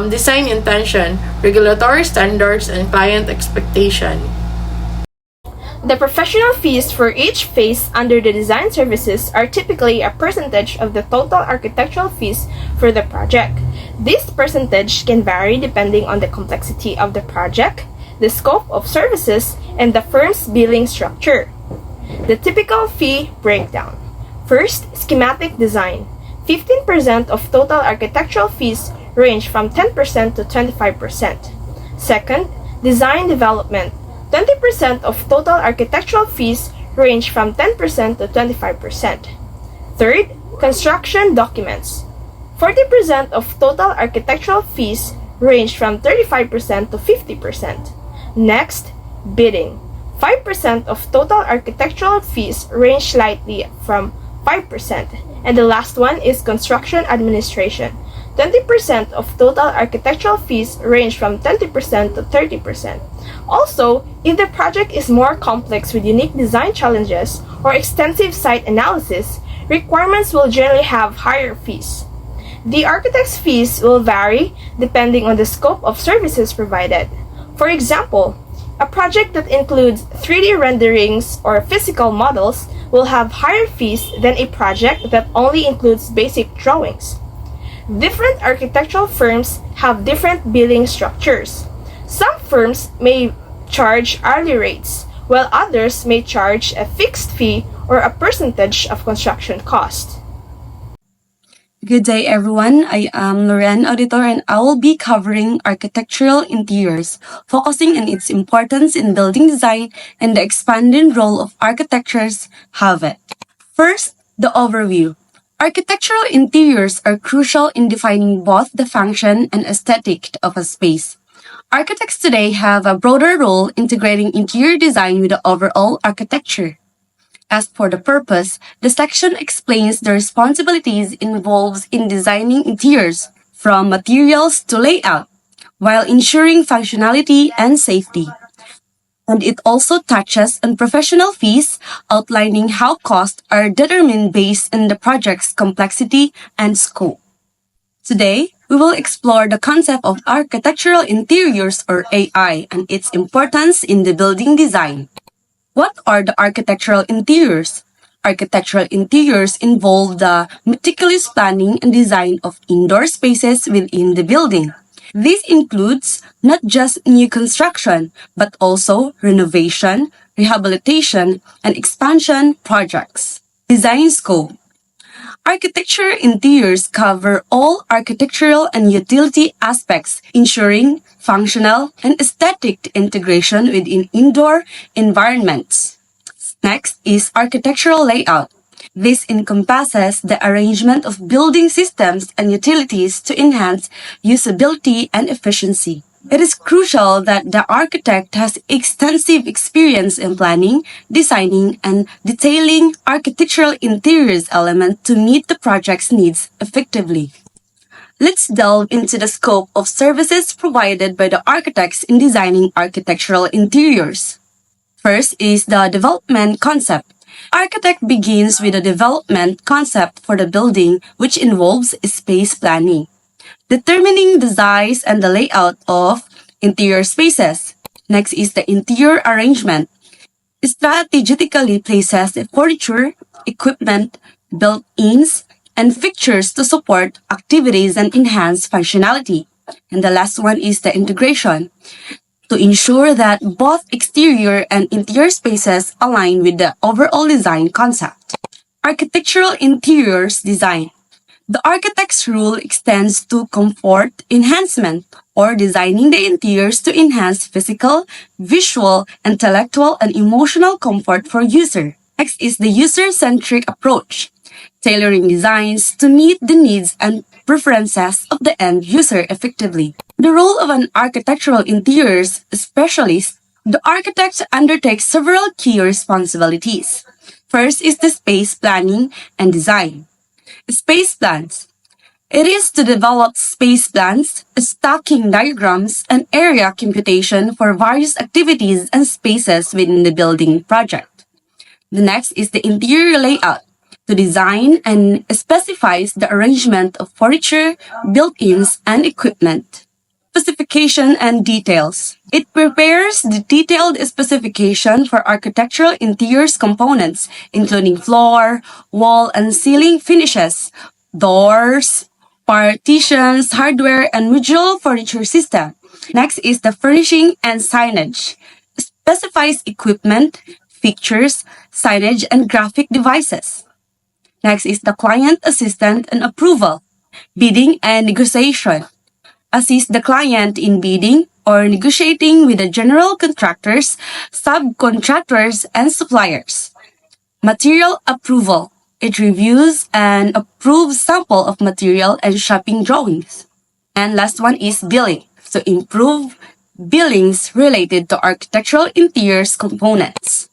design intention, regulatory standards, and client expectation. The professional fees for each phase under the design services are typically a percentage of the total architectural fees for the project. This percentage can vary depending on the complexity of the project, the scope of services, and the firm's billing structure. The typical fee breakdown. First, schematic design. 15% of total architectural fees range from 10% to 25%. Second, design development. 20% of total architectural fees range from 10% to 25%. Third, construction documents. 40% of total architectural fees range from 35% to 50%. Next, bidding. 5% of total architectural fees range slightly from 5%. And the last one is construction administration. 20% of total architectural fees range from 20% to 30%. Also, if the project is more complex with unique design challenges or extensive site analysis, requirements will generally have higher fees. The architect's fees will vary depending on the scope of services provided. For example, a project that includes 3D renderings or physical models will have higher fees than a project that only includes basic drawings. Different architectural firms have different billing structures. Some firms may charge hourly rates, while others may charge a fixed fee or a percentage of construction cost. Good day, everyone. I am Loren Auditor, and I will be covering architectural interiors, focusing on its importance in building design and the expanding role of architectures have it. First, the overview. Architectural interiors are crucial in defining both the function and aesthetic of a space. Architects today have a broader role integrating interior design with the overall architecture. As for the purpose, the section explains the responsibilities involved in designing interiors, from materials to layout, while ensuring functionality and safety. And it also touches on professional fees, outlining how costs are determined based on the project's complexity and scope. Today, we will explore the concept of architectural interiors or AI and its importance in the building design. What are the architectural interiors? Architectural interiors involve the meticulous planning and design of indoor spaces within the building. This includes not just new construction, but also renovation, rehabilitation, and expansion projects. Design scope. Architecture interiors cover all architectural and utility aspects, ensuring functional and aesthetic integration within indoor environments. Next is architectural layout. This encompasses the arrangement of building systems and utilities to enhance usability and efficiency. It is crucial that the architect has extensive experience in planning, designing, and detailing architectural interiors elements to meet the project's needs effectively. Let's delve into the scope of services provided by the architects in designing architectural interiors. First is the development concept. Architect begins with a development concept for the building, which involves space planning, determining the size and the layout of interior spaces. Next is the interior arrangement. Strategically places the furniture, equipment, built-ins, and fixtures to support activities and enhance functionality. And the last one is the integration, to ensure that both exterior and interior spaces align with the overall design concept. Architectural interiors design. The architect's rule extends to comfort enhancement or designing the interiors to enhance physical, visual, intellectual, and emotional comfort for user. Next is the user-centric approach, tailoring designs to meet the needs and preferences of the end user effectively. The role of an architectural interiors specialist. The architect undertakes several key responsibilities. First is the space planning and design. Space plans. It is to develop space plans, stacking diagrams, and area computation for various activities and spaces within the building project. The next is the interior layout, to design and specifies the arrangement of furniture, built-ins, and equipment. Specification and details. It prepares the detailed specification for architectural interiors components, including floor, wall, and ceiling finishes, doors, partitions, hardware, and modular furniture system. Next is the furnishing and signage. Specifies equipment, fixtures, signage, and graphic devices. Next is the client assistant and approval, bidding and negotiation. Assist the client in bidding or negotiating with the general contractors, subcontractors, and suppliers. Material approval. It reviews and approves sample of material and shopping drawings. And last one is billing. So improve billings related to architectural interiors components.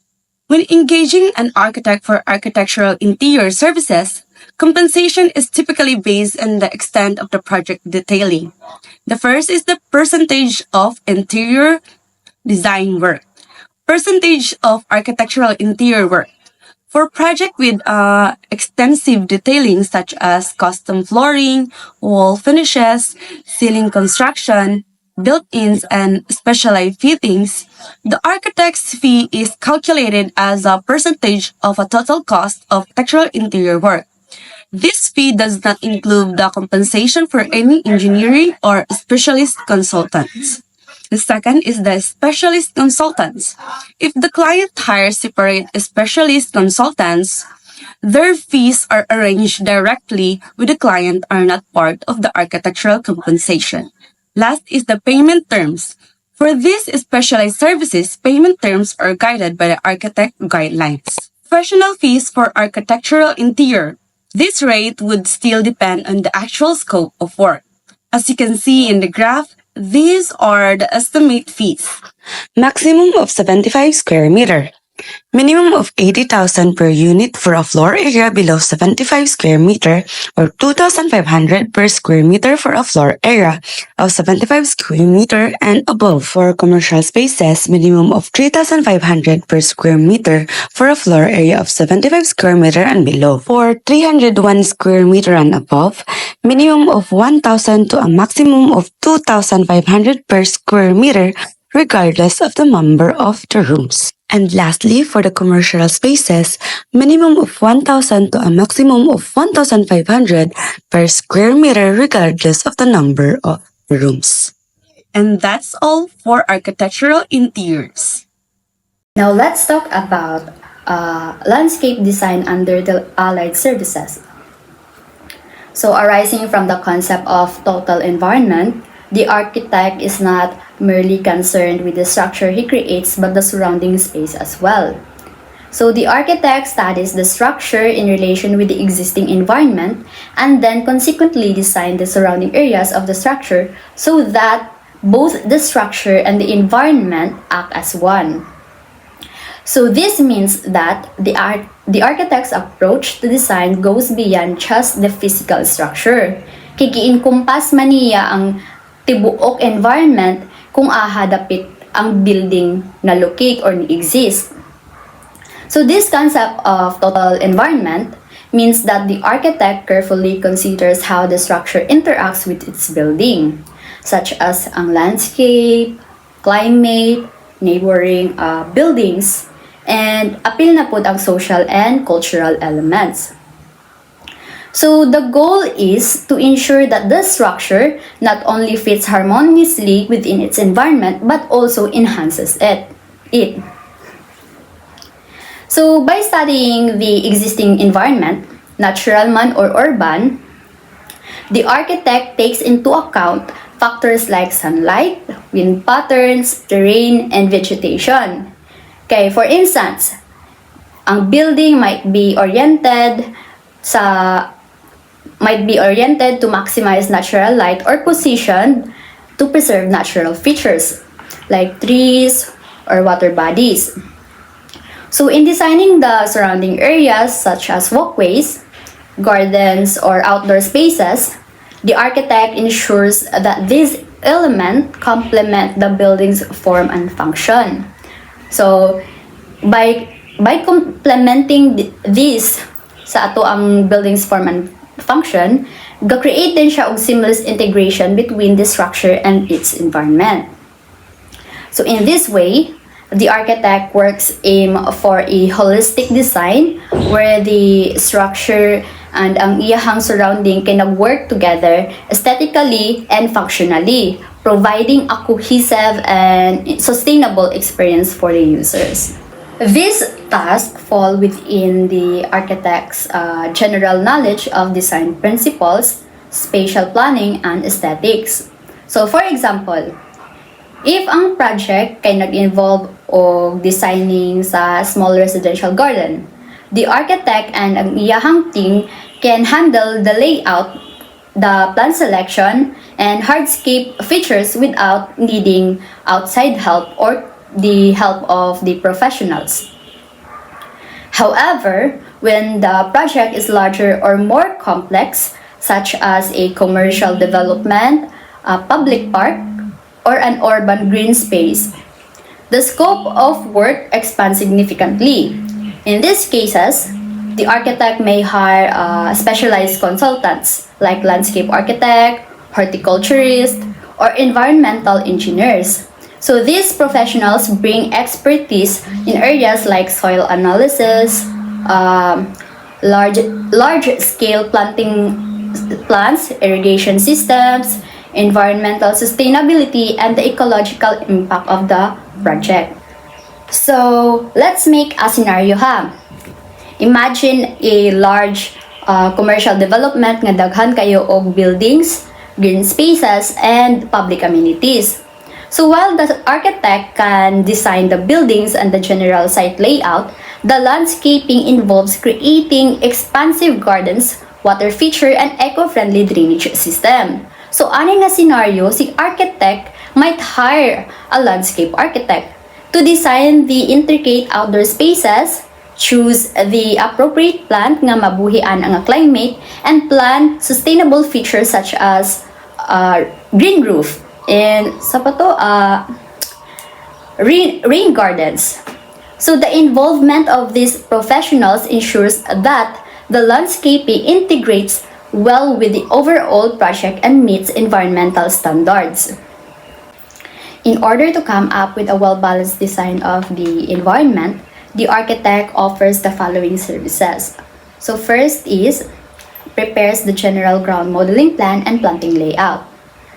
When engaging an architect for architectural interior services, compensation is typically based on the extent of the project detailing. The first is the percentage of interior design work. Percentage of architectural interior work. For project with extensive detailing such as custom flooring, wall finishes, ceiling construction, built-ins, and specialized fittings, the architect's fee is calculated as a percentage of a total cost of architectural interior work. This fee does not include the compensation for any engineering or specialist consultants. The second is the specialist consultants. If the client hires separate specialist consultants, Their fees are arranged directly with the client, are not part of the architectural compensation. Last is the payment terms. For these specialized services, payment terms are guided by the architect guidelines. Professional fees for architectural interior. This rate would still depend on the actual scope of work. As you can see in the graph, these are the estimate fees. Maximum of 75 square meter. Minimum of 80,000 per unit for a floor area below 75 square meter or 2,500 per square meter for a floor area of 75 square meter and above. For commercial spaces, minimum of 3,500 per square meter for a floor area of 75 square meter and below. For 301 square meter and above, minimum of 1,000 to a maximum of 2,500 per square meter regardless of the number of the rooms. And lastly, for the commercial spaces, minimum of 1,000 to a maximum of 1,500 per square meter regardless of the number of rooms. And that's all for architectural interiors. Now let's talk about landscape design under the allied services. So arising from the concept of total environment, the architect is not merely concerned with the structure he creates but the surrounding space as well. So the architect studies the structure in relation with the existing environment and then consequently design the surrounding areas of the structure so that both the structure and the environment act as one. So this means that the architect's approach to design goes beyond just the physical structure. Kiki-encompass man niya ang tibuok environment kung dapit ang building na locate or exist. So this concept of total environment means that the architect carefully considers how the structure interacts with its building, such as ang landscape, climate, neighboring buildings, and apil na po ang social and cultural elements. So the goal is to ensure that the structure not only fits harmoniously within its environment but also enhances it. So by studying the existing environment, natural man or urban, the architect takes into account factors like sunlight, wind patterns, terrain, and vegetation. Okay, for instance, ang building might be oriented to maximize natural light or positioned to preserve natural features like trees or water bodies. So in designing the surrounding areas such as walkways, gardens, or outdoor spaces, the architect ensures that these elements complement the building's form and function. So by complementing this sa ato ang building's form and function, ga-create din siya og seamless integration between the structure and its environment. So in this way, the architect works aim for a holistic design where the structure and ang iyahang surrounding can work together aesthetically and functionally, providing a cohesive and sustainable experience for the users. These tasks fall within the architect's general knowledge of design principles, spatial planning, and aesthetics. So for example, if ang project kay nag-involve o designing sa small residential garden, the architect and ang iyahang team can handle the layout, the plan selection, and hardscape features without needing outside help or the help of the professionals. However, when the project is larger or more complex, such as a commercial development, a public park, or an urban green space, the scope of work expands significantly. In these cases, the architect may hire specialized consultants like landscape architect, horticulturist, or environmental engineers. So these professionals bring expertise in areas like soil analysis, large-scale plants, irrigation systems, environmental sustainability, and the ecological impact of the project. So let's make a scenario ha. Imagine a large commercial development nga daghan kayo og buildings, green spaces, and public amenities. So while the architect can design the buildings and the general site layout, the landscaping involves creating expansive gardens, water feature, and eco-friendly drainage system. So ani nga scenario, si architect might hire a landscape architect to design the intricate outdoor spaces, choose the appropriate plant nga mabuhian ang climate, and plan sustainable features such as green roof and rain gardens. So the involvement of these professionals ensures that the landscaping integrates well with the overall project and meets environmental standards. In order to come up with a well-balanced design of the environment, the architect offers the following services. So first is prepares the general ground modeling plan and planting layout.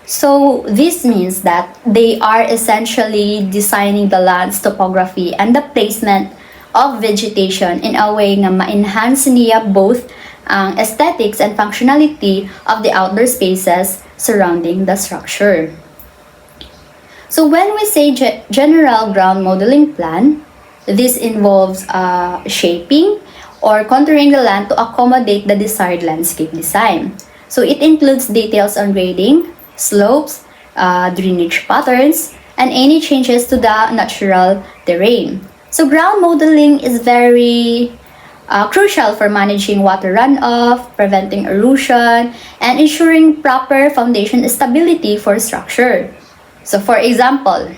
So this means that they are essentially designing the land's topography and the placement of vegetation in a way nga ma-enhance niya both ang aesthetics and functionality of the outdoor spaces surrounding the structure. So when we say general ground modeling plan, this involves shaping or contouring the land to accommodate the desired landscape design. So it includes details on grading, slopes, drainage patterns, and any changes to the natural terrain. So ground modeling is very crucial for managing water runoff, preventing erosion, and ensuring proper foundation stability for structure. So for example,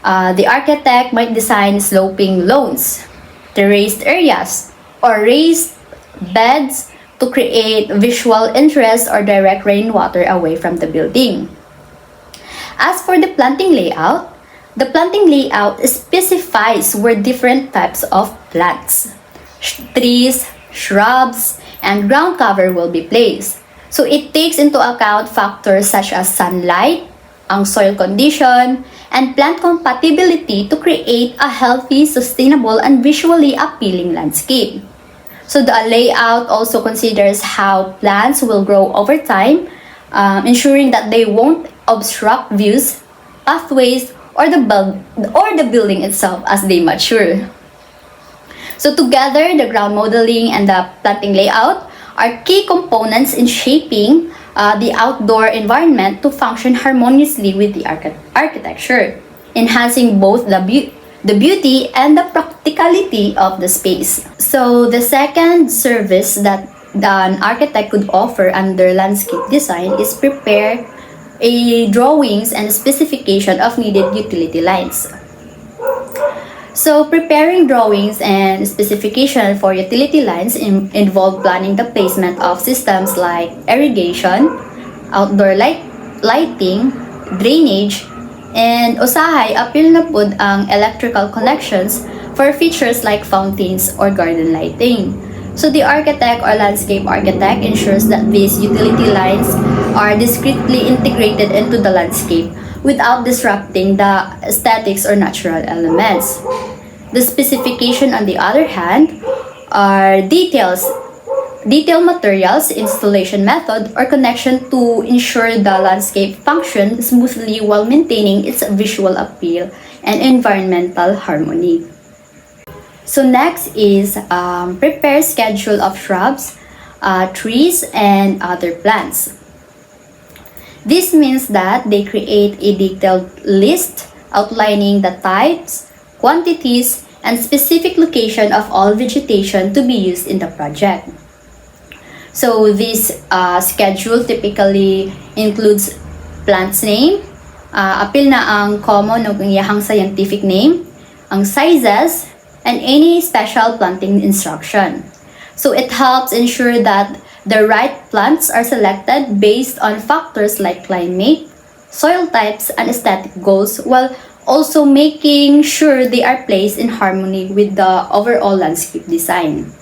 the architect might design sloping lawns, terraced areas, or raised beds to create visual interest or direct rainwater away from the building. As for the planting layout specifies where different types of plants, trees, shrubs, and ground cover will be placed. So it takes into account factors such as sunlight, ang soil condition, and plant compatibility to create a healthy, sustainable, and visually appealing landscape. So the layout also considers how plants will grow over time, ensuring that they won't obstruct views, pathways, or the building itself as they mature. So together, the ground modeling and the planting layout are key components in shaping the outdoor environment to function harmoniously with the architecture, enhancing both the beauty and the practicality of the space. So the second service that an architect could offer under landscape design is prepare a drawings and specification of needed utility lines. So preparing drawings and specification for utility lines involve planning the placement of systems like irrigation, outdoor lighting, drainage, and usahay apil na pud ang electrical connections for features like fountains or garden lighting. So the architect or landscape architect ensures that these utility lines are discreetly integrated into the landscape without disrupting the aesthetics or natural elements. The specification, on the other hand, are detailed materials, installation method, or connection to ensure the landscape functions smoothly while maintaining its visual appeal and environmental harmony. So next is prepare schedule of shrubs, trees, and other plants. This means that they create a detailed list outlining the types, quantities, and specific location of all vegetation to be used in the project. So this schedule typically includes plant's name, apil na ang common o iyahang scientific name, ang sizes, and any special planting instruction. So it helps ensure that the right plants are selected based on factors like climate, soil types, and aesthetic goals, while also making sure they are placed in harmony with the overall landscape design.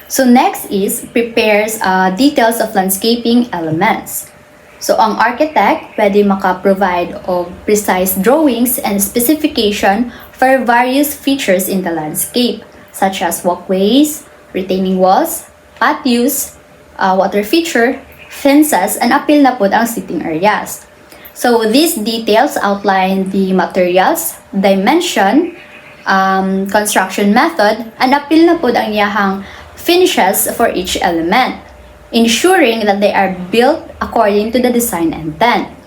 So next is prepares details of landscaping elements. So ang architect pwede maka-provide of precise drawings and specification for various features in the landscape, such as walkways, retaining walls, patios, water feature, fences, and apil na po ang seating areas. So these details outline the materials, dimension, construction method, and apil na po ang iyahang finishes for each element, ensuring that they are built according to the design intent.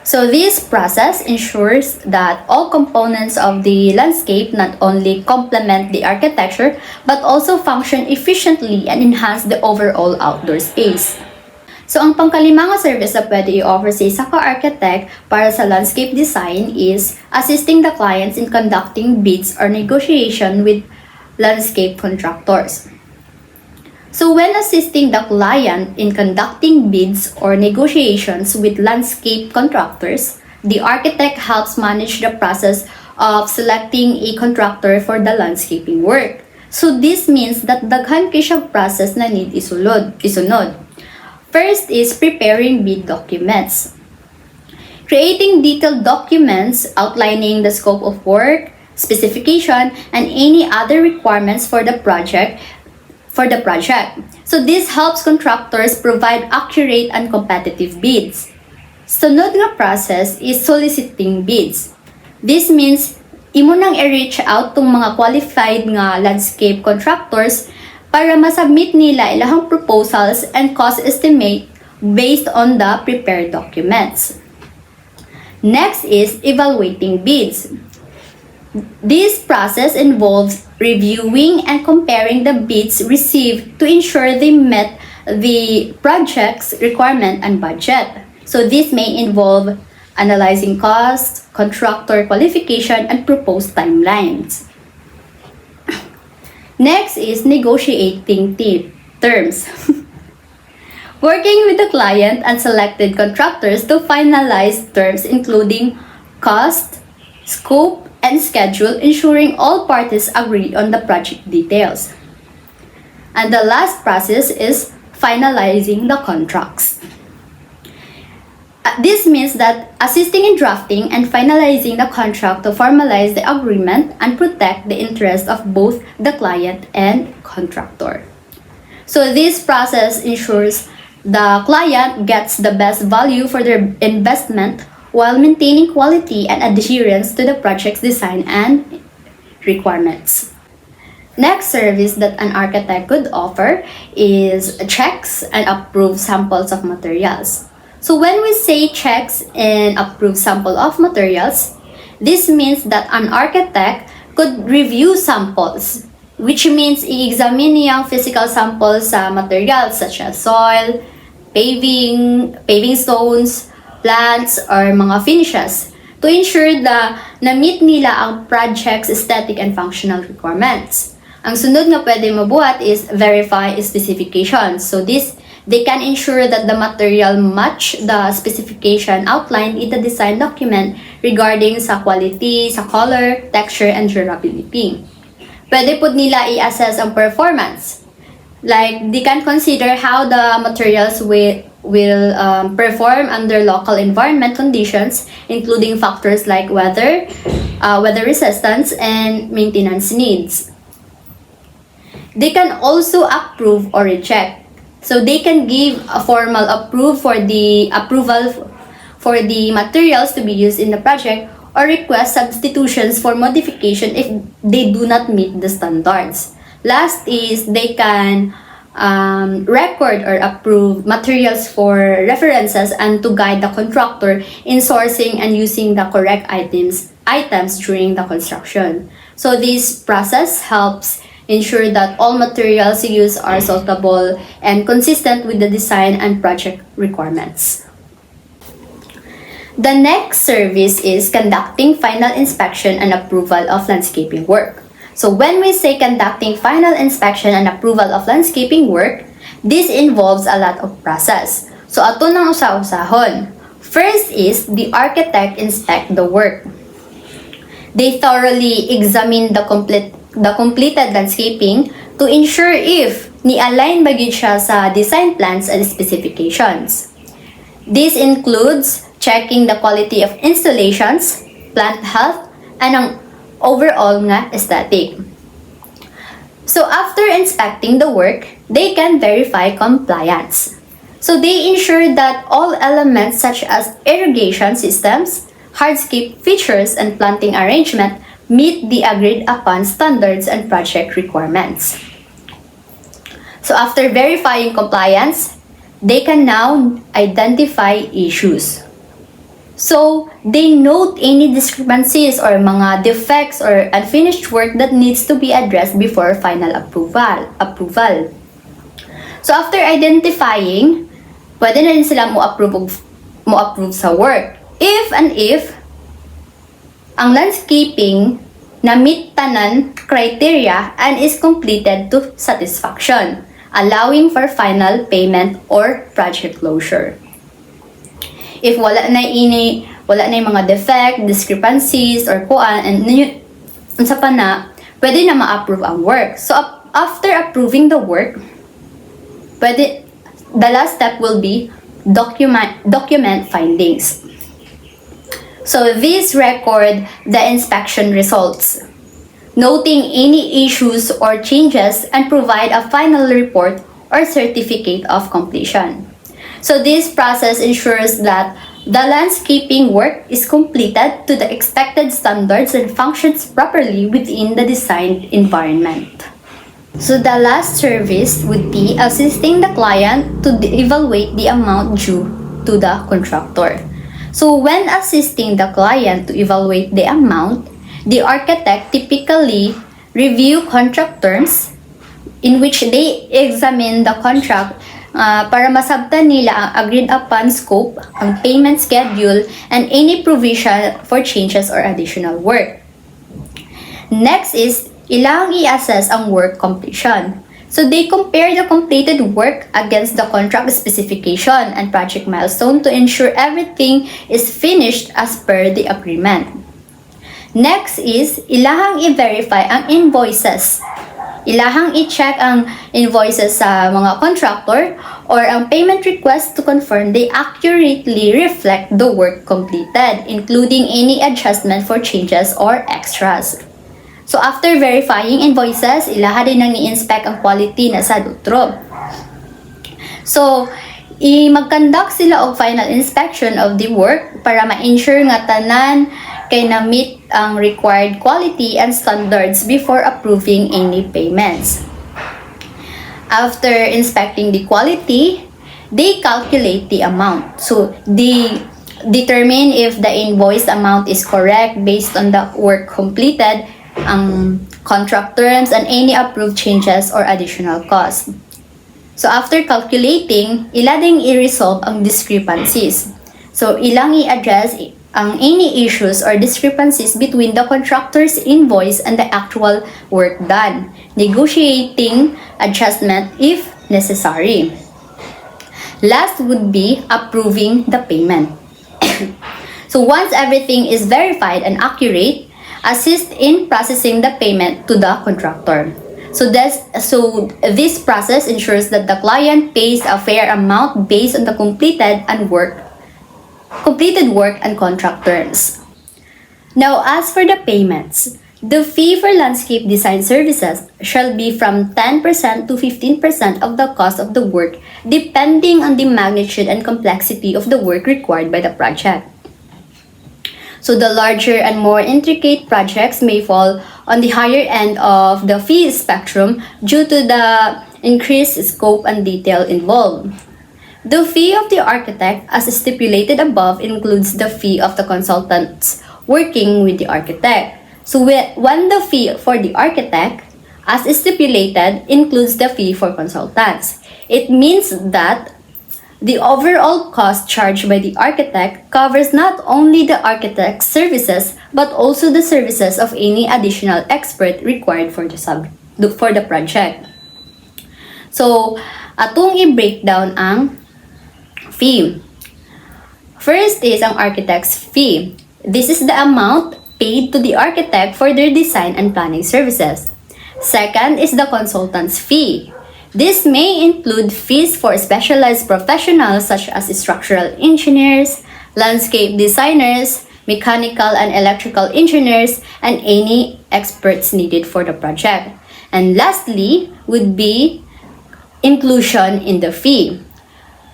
So this process ensures that all components of the landscape not only complement the architecture but also function efficiently and enhance the overall outdoor space. So ang pangkalimang service na pwede i-offer sa isa ka architect para sa landscape design is assisting the clients in conducting bids or negotiation with landscape contractors. So when assisting the client in conducting bids or negotiations with landscape contractors, the architect helps manage the process of selecting a contractor for the landscaping work. So this means that daghan kay siya process na need isunod. First is preparing bid documents. Creating detailed documents outlining the scope of work, specification, and any other requirements for the project. So this helps contractors provide accurate and competitive bids. Sunod nga process is soliciting bids. This means imo nang i-reach out tong mga qualified nga landscape contractors para masubmit nila ilahang proposals and cost estimate based on the prepared documents. Next is evaluating bids. This process involves reviewing and comparing the bids received to ensure they met the project's requirement and budget. So this may involve analyzing costs, contractor qualification, and proposed timelines. Next is negotiating terms. Working with the client and selected contractors to finalize terms including cost, scope, and schedule, ensuring all parties agree on the project details. And the last process is finalizing the contracts. This means that assisting in drafting and finalizing the contract to formalize the agreement and protect the interest of both the client and contractor. So this process ensures the client gets the best value for their investment while maintaining quality and adherence to the project's design and requirements. Next service that an architect could offer is checks and approve samples of materials. So when we say checks and approve sample of materials, this means that an architect could review samples, which means i-examine niyang physical samples sa materials such as soil, paving stones, plants, or mga finishes to ensure na na-meet nila ang project's aesthetic and functional requirements. Ang sunod nga pwede mabuhat is verify specifications. So they can ensure that the material match the specification outlined in the design document regarding sa quality, sa color, texture, and durability. Pwede po nila i-assess ang performance. Like, they can consider how the materials will perform under local environment conditions, including factors like weather resistance, and maintenance needs. They can also approve or reject. So they can give a formal approval for the materials to be used in the project or request substitutions for modification if they do not meet the standards. Last is they can record or approve materials for references and to guide the contractor in sourcing and using the correct items during the construction. So this process helps ensure that all materials used are suitable and consistent with the design and project requirements. The next service is conducting final inspection and approval of landscaping work. So when we say conducting final inspection and approval of landscaping work, this involves a lot of process. So ato nang usa-usahon. First is the architect inspect the work. They thoroughly examine the completed landscaping to ensure if ni-align ba gyud siya sa design plans and specifications. This includes checking the quality of installations, plant health, and ang overall nga aesthetic. So after inspecting the work, they can verify compliance. So they ensure that all elements such as irrigation systems, hardscape features, and planting arrangement meet the agreed upon standards and project requirements. So after verifying compliance, they can now identify issues. So they note any discrepancies or mga defects or unfinished work that needs to be addressed before final approval. So after identifying, pwede na rin sila mo-approve sa work. If ang landscaping na meet tanan criteria and is completed to satisfaction, allowing for final payment or project closure. If wala na yung mga defect, discrepancies, or kuan, and sa pa na, pwede na ma-approve ang work. So after approving the work, the last step will be document findings. So these record the inspection results, noting any issues or changes, and provide a final report or certificate of completion. So this process ensures that the landscaping work is completed to the expected standards and functions properly within the designed environment. So the last service would be assisting the client to evaluate the amount due to the contractor. So when assisting the client to evaluate the amount, the architect typically review contract terms in which they examine the contract para masabtan nila ang agreed upon scope, ang payment schedule, and any provision for changes or additional work. Next is, ilang i-assess ang work completion. So they compare the completed work against the contract specification and project milestone to ensure everything is finished as per the agreement. Next is, ilahang i-verify ang invoices. Ilahang i-check ang invoices sa mga contractor or ang payment request to confirm they accurately reflect the work completed, including any adjustment for changes or extras. So after verifying invoices, ilaha din nang i-inspect ang quality na sa dutro. So, mag-conduct sila og final inspection of the work para ma-ensure nga tanan kay na-meet ang required quality and standards before approving any payments. After inspecting the quality, they calculate the amount. So, they determine if the invoice amount is correct based on the work completed, ang contract terms, and any approved changes or additional costs. So, after calculating, ila ding i-resolve ang discrepancies. So, ilang i-address ang any issues or discrepancies between the contractor's invoice and the actual work done, negotiating adjustment if necessary. Last would be approving the payment. So once everything is verified and accurate, assist in processing the payment to the contractor. So this process ensures that the client pays a fair amount based on the completed work and contract terms. Now, as for the payments, the fee for landscape design services shall be from 10% to 15% of the cost of the work, depending on the magnitude and complexity of the work required by the project. So the larger and more intricate projects may fall on the higher end of the fee spectrum due to the increased scope and detail involved. The fee of the architect, as stipulated above, includes the fee of the consultants working with the architect. So when the fee for the architect, as stipulated, includes the fee for consultants, it means that the overall cost charged by the architect covers not only the architect's services but also the services of any additional expert required for the project. So, atong i-breakdown ang fee. First is ang architect's fee. This is the amount paid to the architect for their design and planning services. Second is the consultant's fee. This may include fees for specialized professionals such as structural engineers, landscape designers, mechanical and electrical engineers, and any experts needed for the project. And lastly would be inclusion in the fee.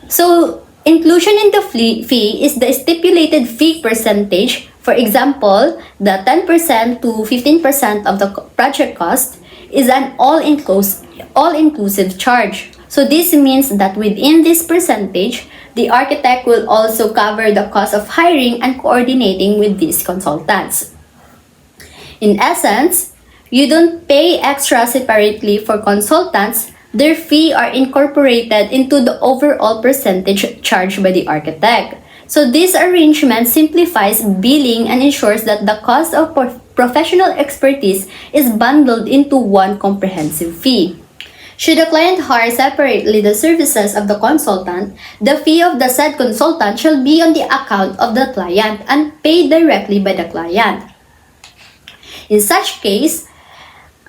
So, inclusion in the fee is the stipulated fee percentage. For example, the 10% to 15% of the project cost is an all-inclusive charge. So this means that within this percentage, the architect will also cover the cost of hiring and coordinating with these consultants. In essence, you don't pay extra separately for consultants. Their fee are incorporated into the overall percentage charged by the architect. So this arrangement simplifies billing and ensures that the cost of professional expertise is bundled into one comprehensive fee. Should the client hire separately the services of the consultant, the fee of the said consultant shall be on the account of the client and paid directly by the client. In such case,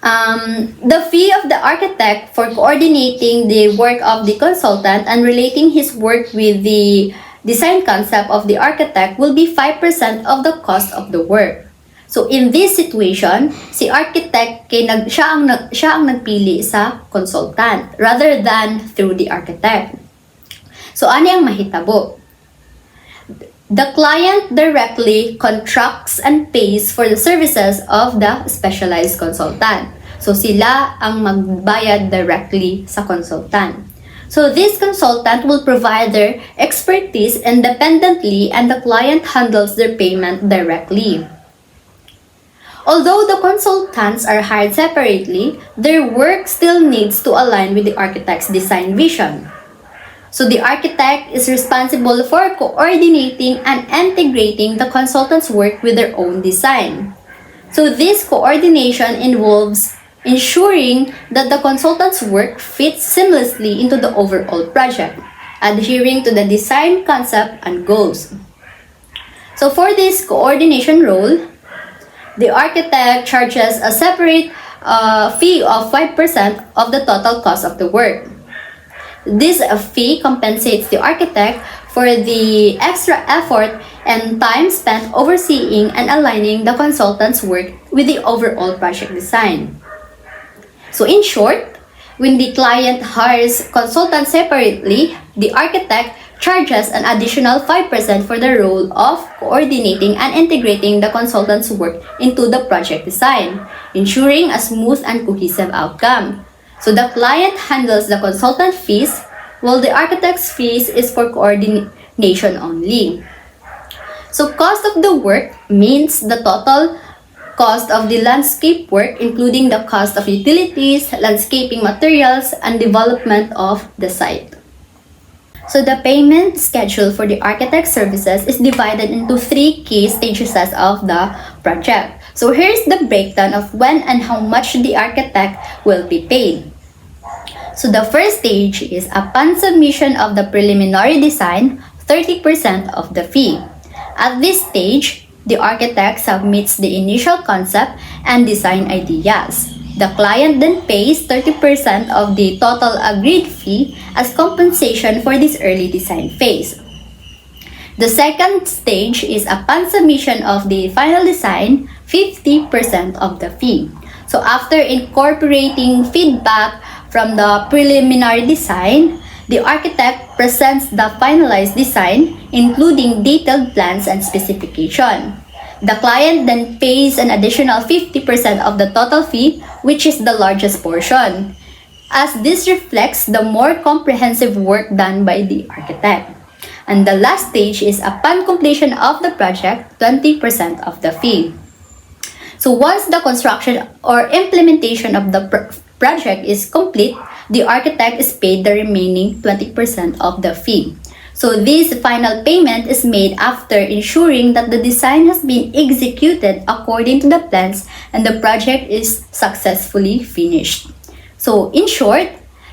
the fee of the architect for coordinating the work of the consultant and relating his work with the design concept of the architect will be 5% of the cost of the work. So in this situation, si architect siya ang nagpili sa consultant rather than through the architect. So ano ang mahitabo? The client directly contracts and pays for the services of the specialized consultant. So sila ang magbayad directly sa consultant. So this consultant will provide their expertise independently and the client handles their payment directly. Although the consultants are hired separately, their work still needs to align with the architect's design vision. So the architect is responsible for coordinating and integrating the consultant's work with their own design. So this coordination involves ensuring that the consultant's work fits seamlessly into the overall project, adhering to the design concept and goals. So for this coordination role, the architect charges a separate fee of 5% of the total cost of the work. This fee compensates the architect for the extra effort and time spent overseeing and aligning the consultant's work with the overall project design. So in short, when the client hires consultants separately, the architect charges an additional 5% for the role of coordinating and integrating the consultant's work into the project design, ensuring a smooth and cohesive outcome. So the client handles the consultant fees, while the architect's fees is for coordination only. So cost of the work means the total cost of the landscape work, including the cost of utilities, landscaping materials, and development of the site. So the payment schedule for the architect services is divided into 3 key stages of the project. So here's the breakdown of when and how much the architect will be paid. So the first stage is upon submission of the preliminary design, 30% of the fee. At this stage, the architect submits the initial concept and design ideas. The client then pays 30% of the total agreed fee as compensation for this early design phase. The second stage is upon submission of the final design, 50% of the fee. So after incorporating feedback from the preliminary design, the architect presents the finalized design, including detailed plans and specification. The client then pays an additional 50% of the total fee, which is the largest portion, as this reflects the more comprehensive work done by the architect. And the last stage is upon completion of the project, 20% of the fee. So once the construction or implementation of the project is complete, the architect is paid the remaining 20% of the fee. So this final payment is made after ensuring that the design has been executed according to the plans and the project is successfully finished. So in short,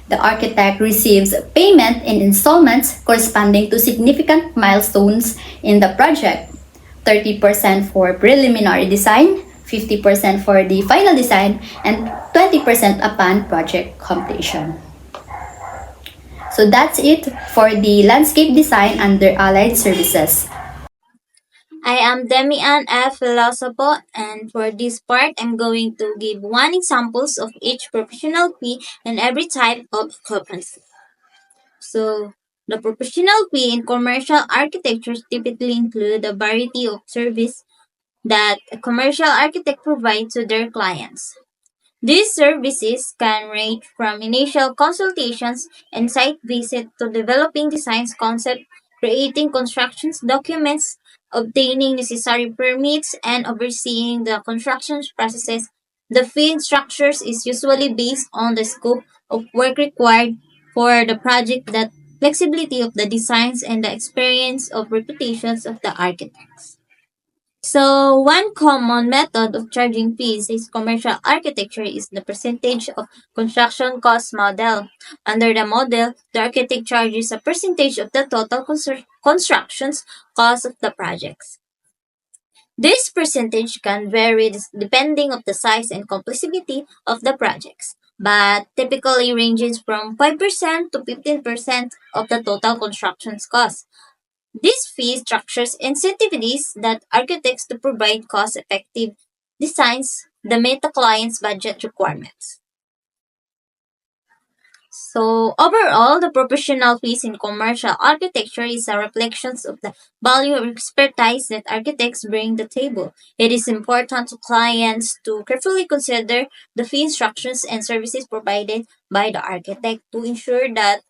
the architect receives payment in installments corresponding to significant milestones in the project. 30% for preliminary design, 50% for the final design, and 20% upon project completion. So that's it for the landscape design under Allied Services. I am Demian F. Philosopho, and for this part, I'm going to give one examples of each professional fee and every type of occupancy. So, the professional fee in commercial architecture typically include a variety of service that a commercial architect provides to their clients. These services can range from initial consultations and site visit to developing designs concept, creating construction documents, obtaining necessary permits, and overseeing the construction processes. The fee structures is usually based on the scope of work required for the project, the flexibility of the designs, and the experience of reputations of the architects. So, one common method of charging fees is commercial architecture is the percentage of construction cost model. Under the model, the architect charges a percentage of the total constructions cost of the projects. This percentage can vary depending on the size and complexity of the projects, but typically ranges from 5% to 15% of the total construction cost. This fee structures incentives that architects to provide cost-effective designs that meet the client's budget requirements. So overall, the professional fees in commercial architecture is a reflection of the value of expertise that architects bring to the table. It is important to clients to carefully consider the fee instructions and services provided by the architect to ensure that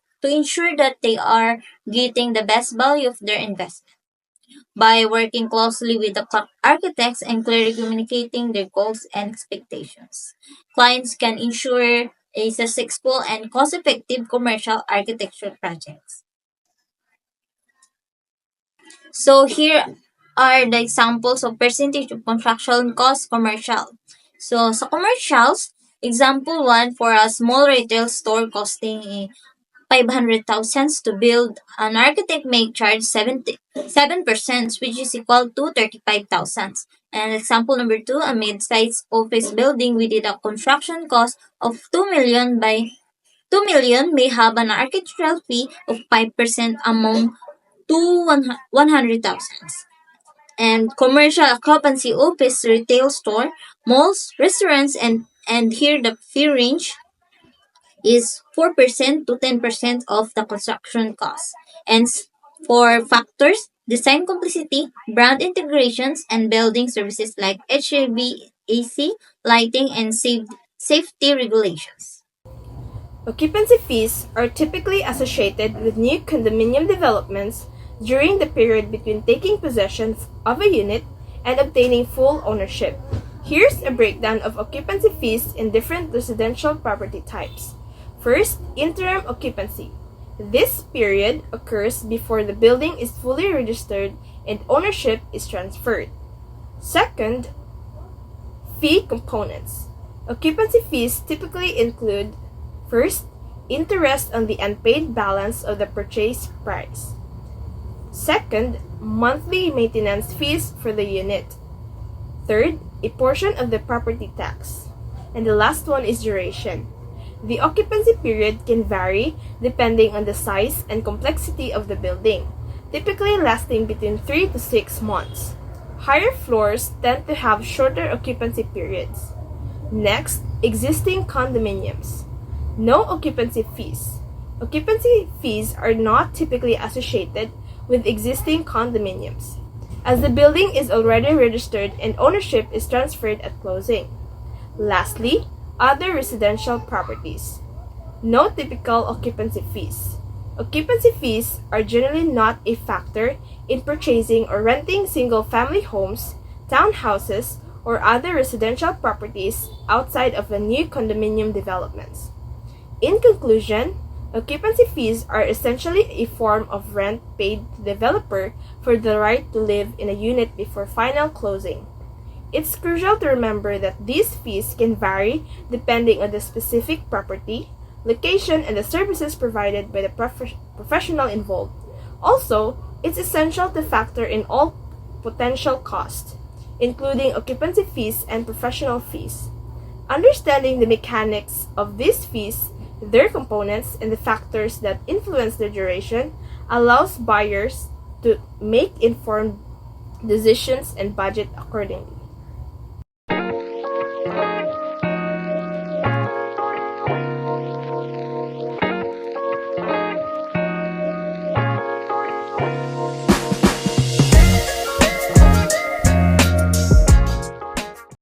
they are getting the best value of their investment. By working closely with the architects and clearly communicating their goals and expectations, clients can ensure a successful and cost-effective commercial architecture projects. So here are the examples of percentage of construction cost commercial. So sa commercials, example one for a small retail store costing 500,000 to build, an architect may charge 7%, which is equal to 35,000. And example number two, a mid-sized office building with a construction cost of 2 million by 2 million may have an architectural fee of 5% among 100,000. And commercial occupancy office retail store, malls, restaurants, and here the fee range is 4% to 10% of the construction cost. And for factors, design complexity, brand integrations, and building services like HVAC, lighting, and safety regulations. Occupancy fees are typically associated with new condominium developments during the period between taking possession of a unit and obtaining full ownership. Here's a breakdown of occupancy fees in different residential property types. First, interim occupancy. This period occurs before the building is fully registered and ownership is transferred. Second, fee components. Occupancy fees typically include first, interest on the unpaid balance of the purchase price. Second, monthly maintenance fees for the unit. Third, a portion of the property tax. And the last one is duration. The occupancy period can vary depending on the size and complexity of the building, typically lasting between 3 to 6 months. Higher floors tend to have shorter occupancy periods. Next, existing condominiums. No occupancy fees. Occupancy fees are not typically associated with existing condominiums, as the building is already registered and ownership is transferred at closing. Lastly, other residential properties. No typical occupancy fees. Occupancy fees are generally not a factor in purchasing or renting single-family homes, townhouses, or other residential properties outside of the new condominium developments. In conclusion, occupancy fees are essentially a form of rent paid to the developer for the right to live in a unit before final closing. It's crucial to remember that these fees can vary depending on the specific property, location, and the services provided by the professional involved. Also, it's essential to factor in all potential costs, including occupancy fees and professional fees. Understanding the mechanics of these fees, their components, and the factors that influence their duration allows buyers to make informed decisions, and budget accordingly.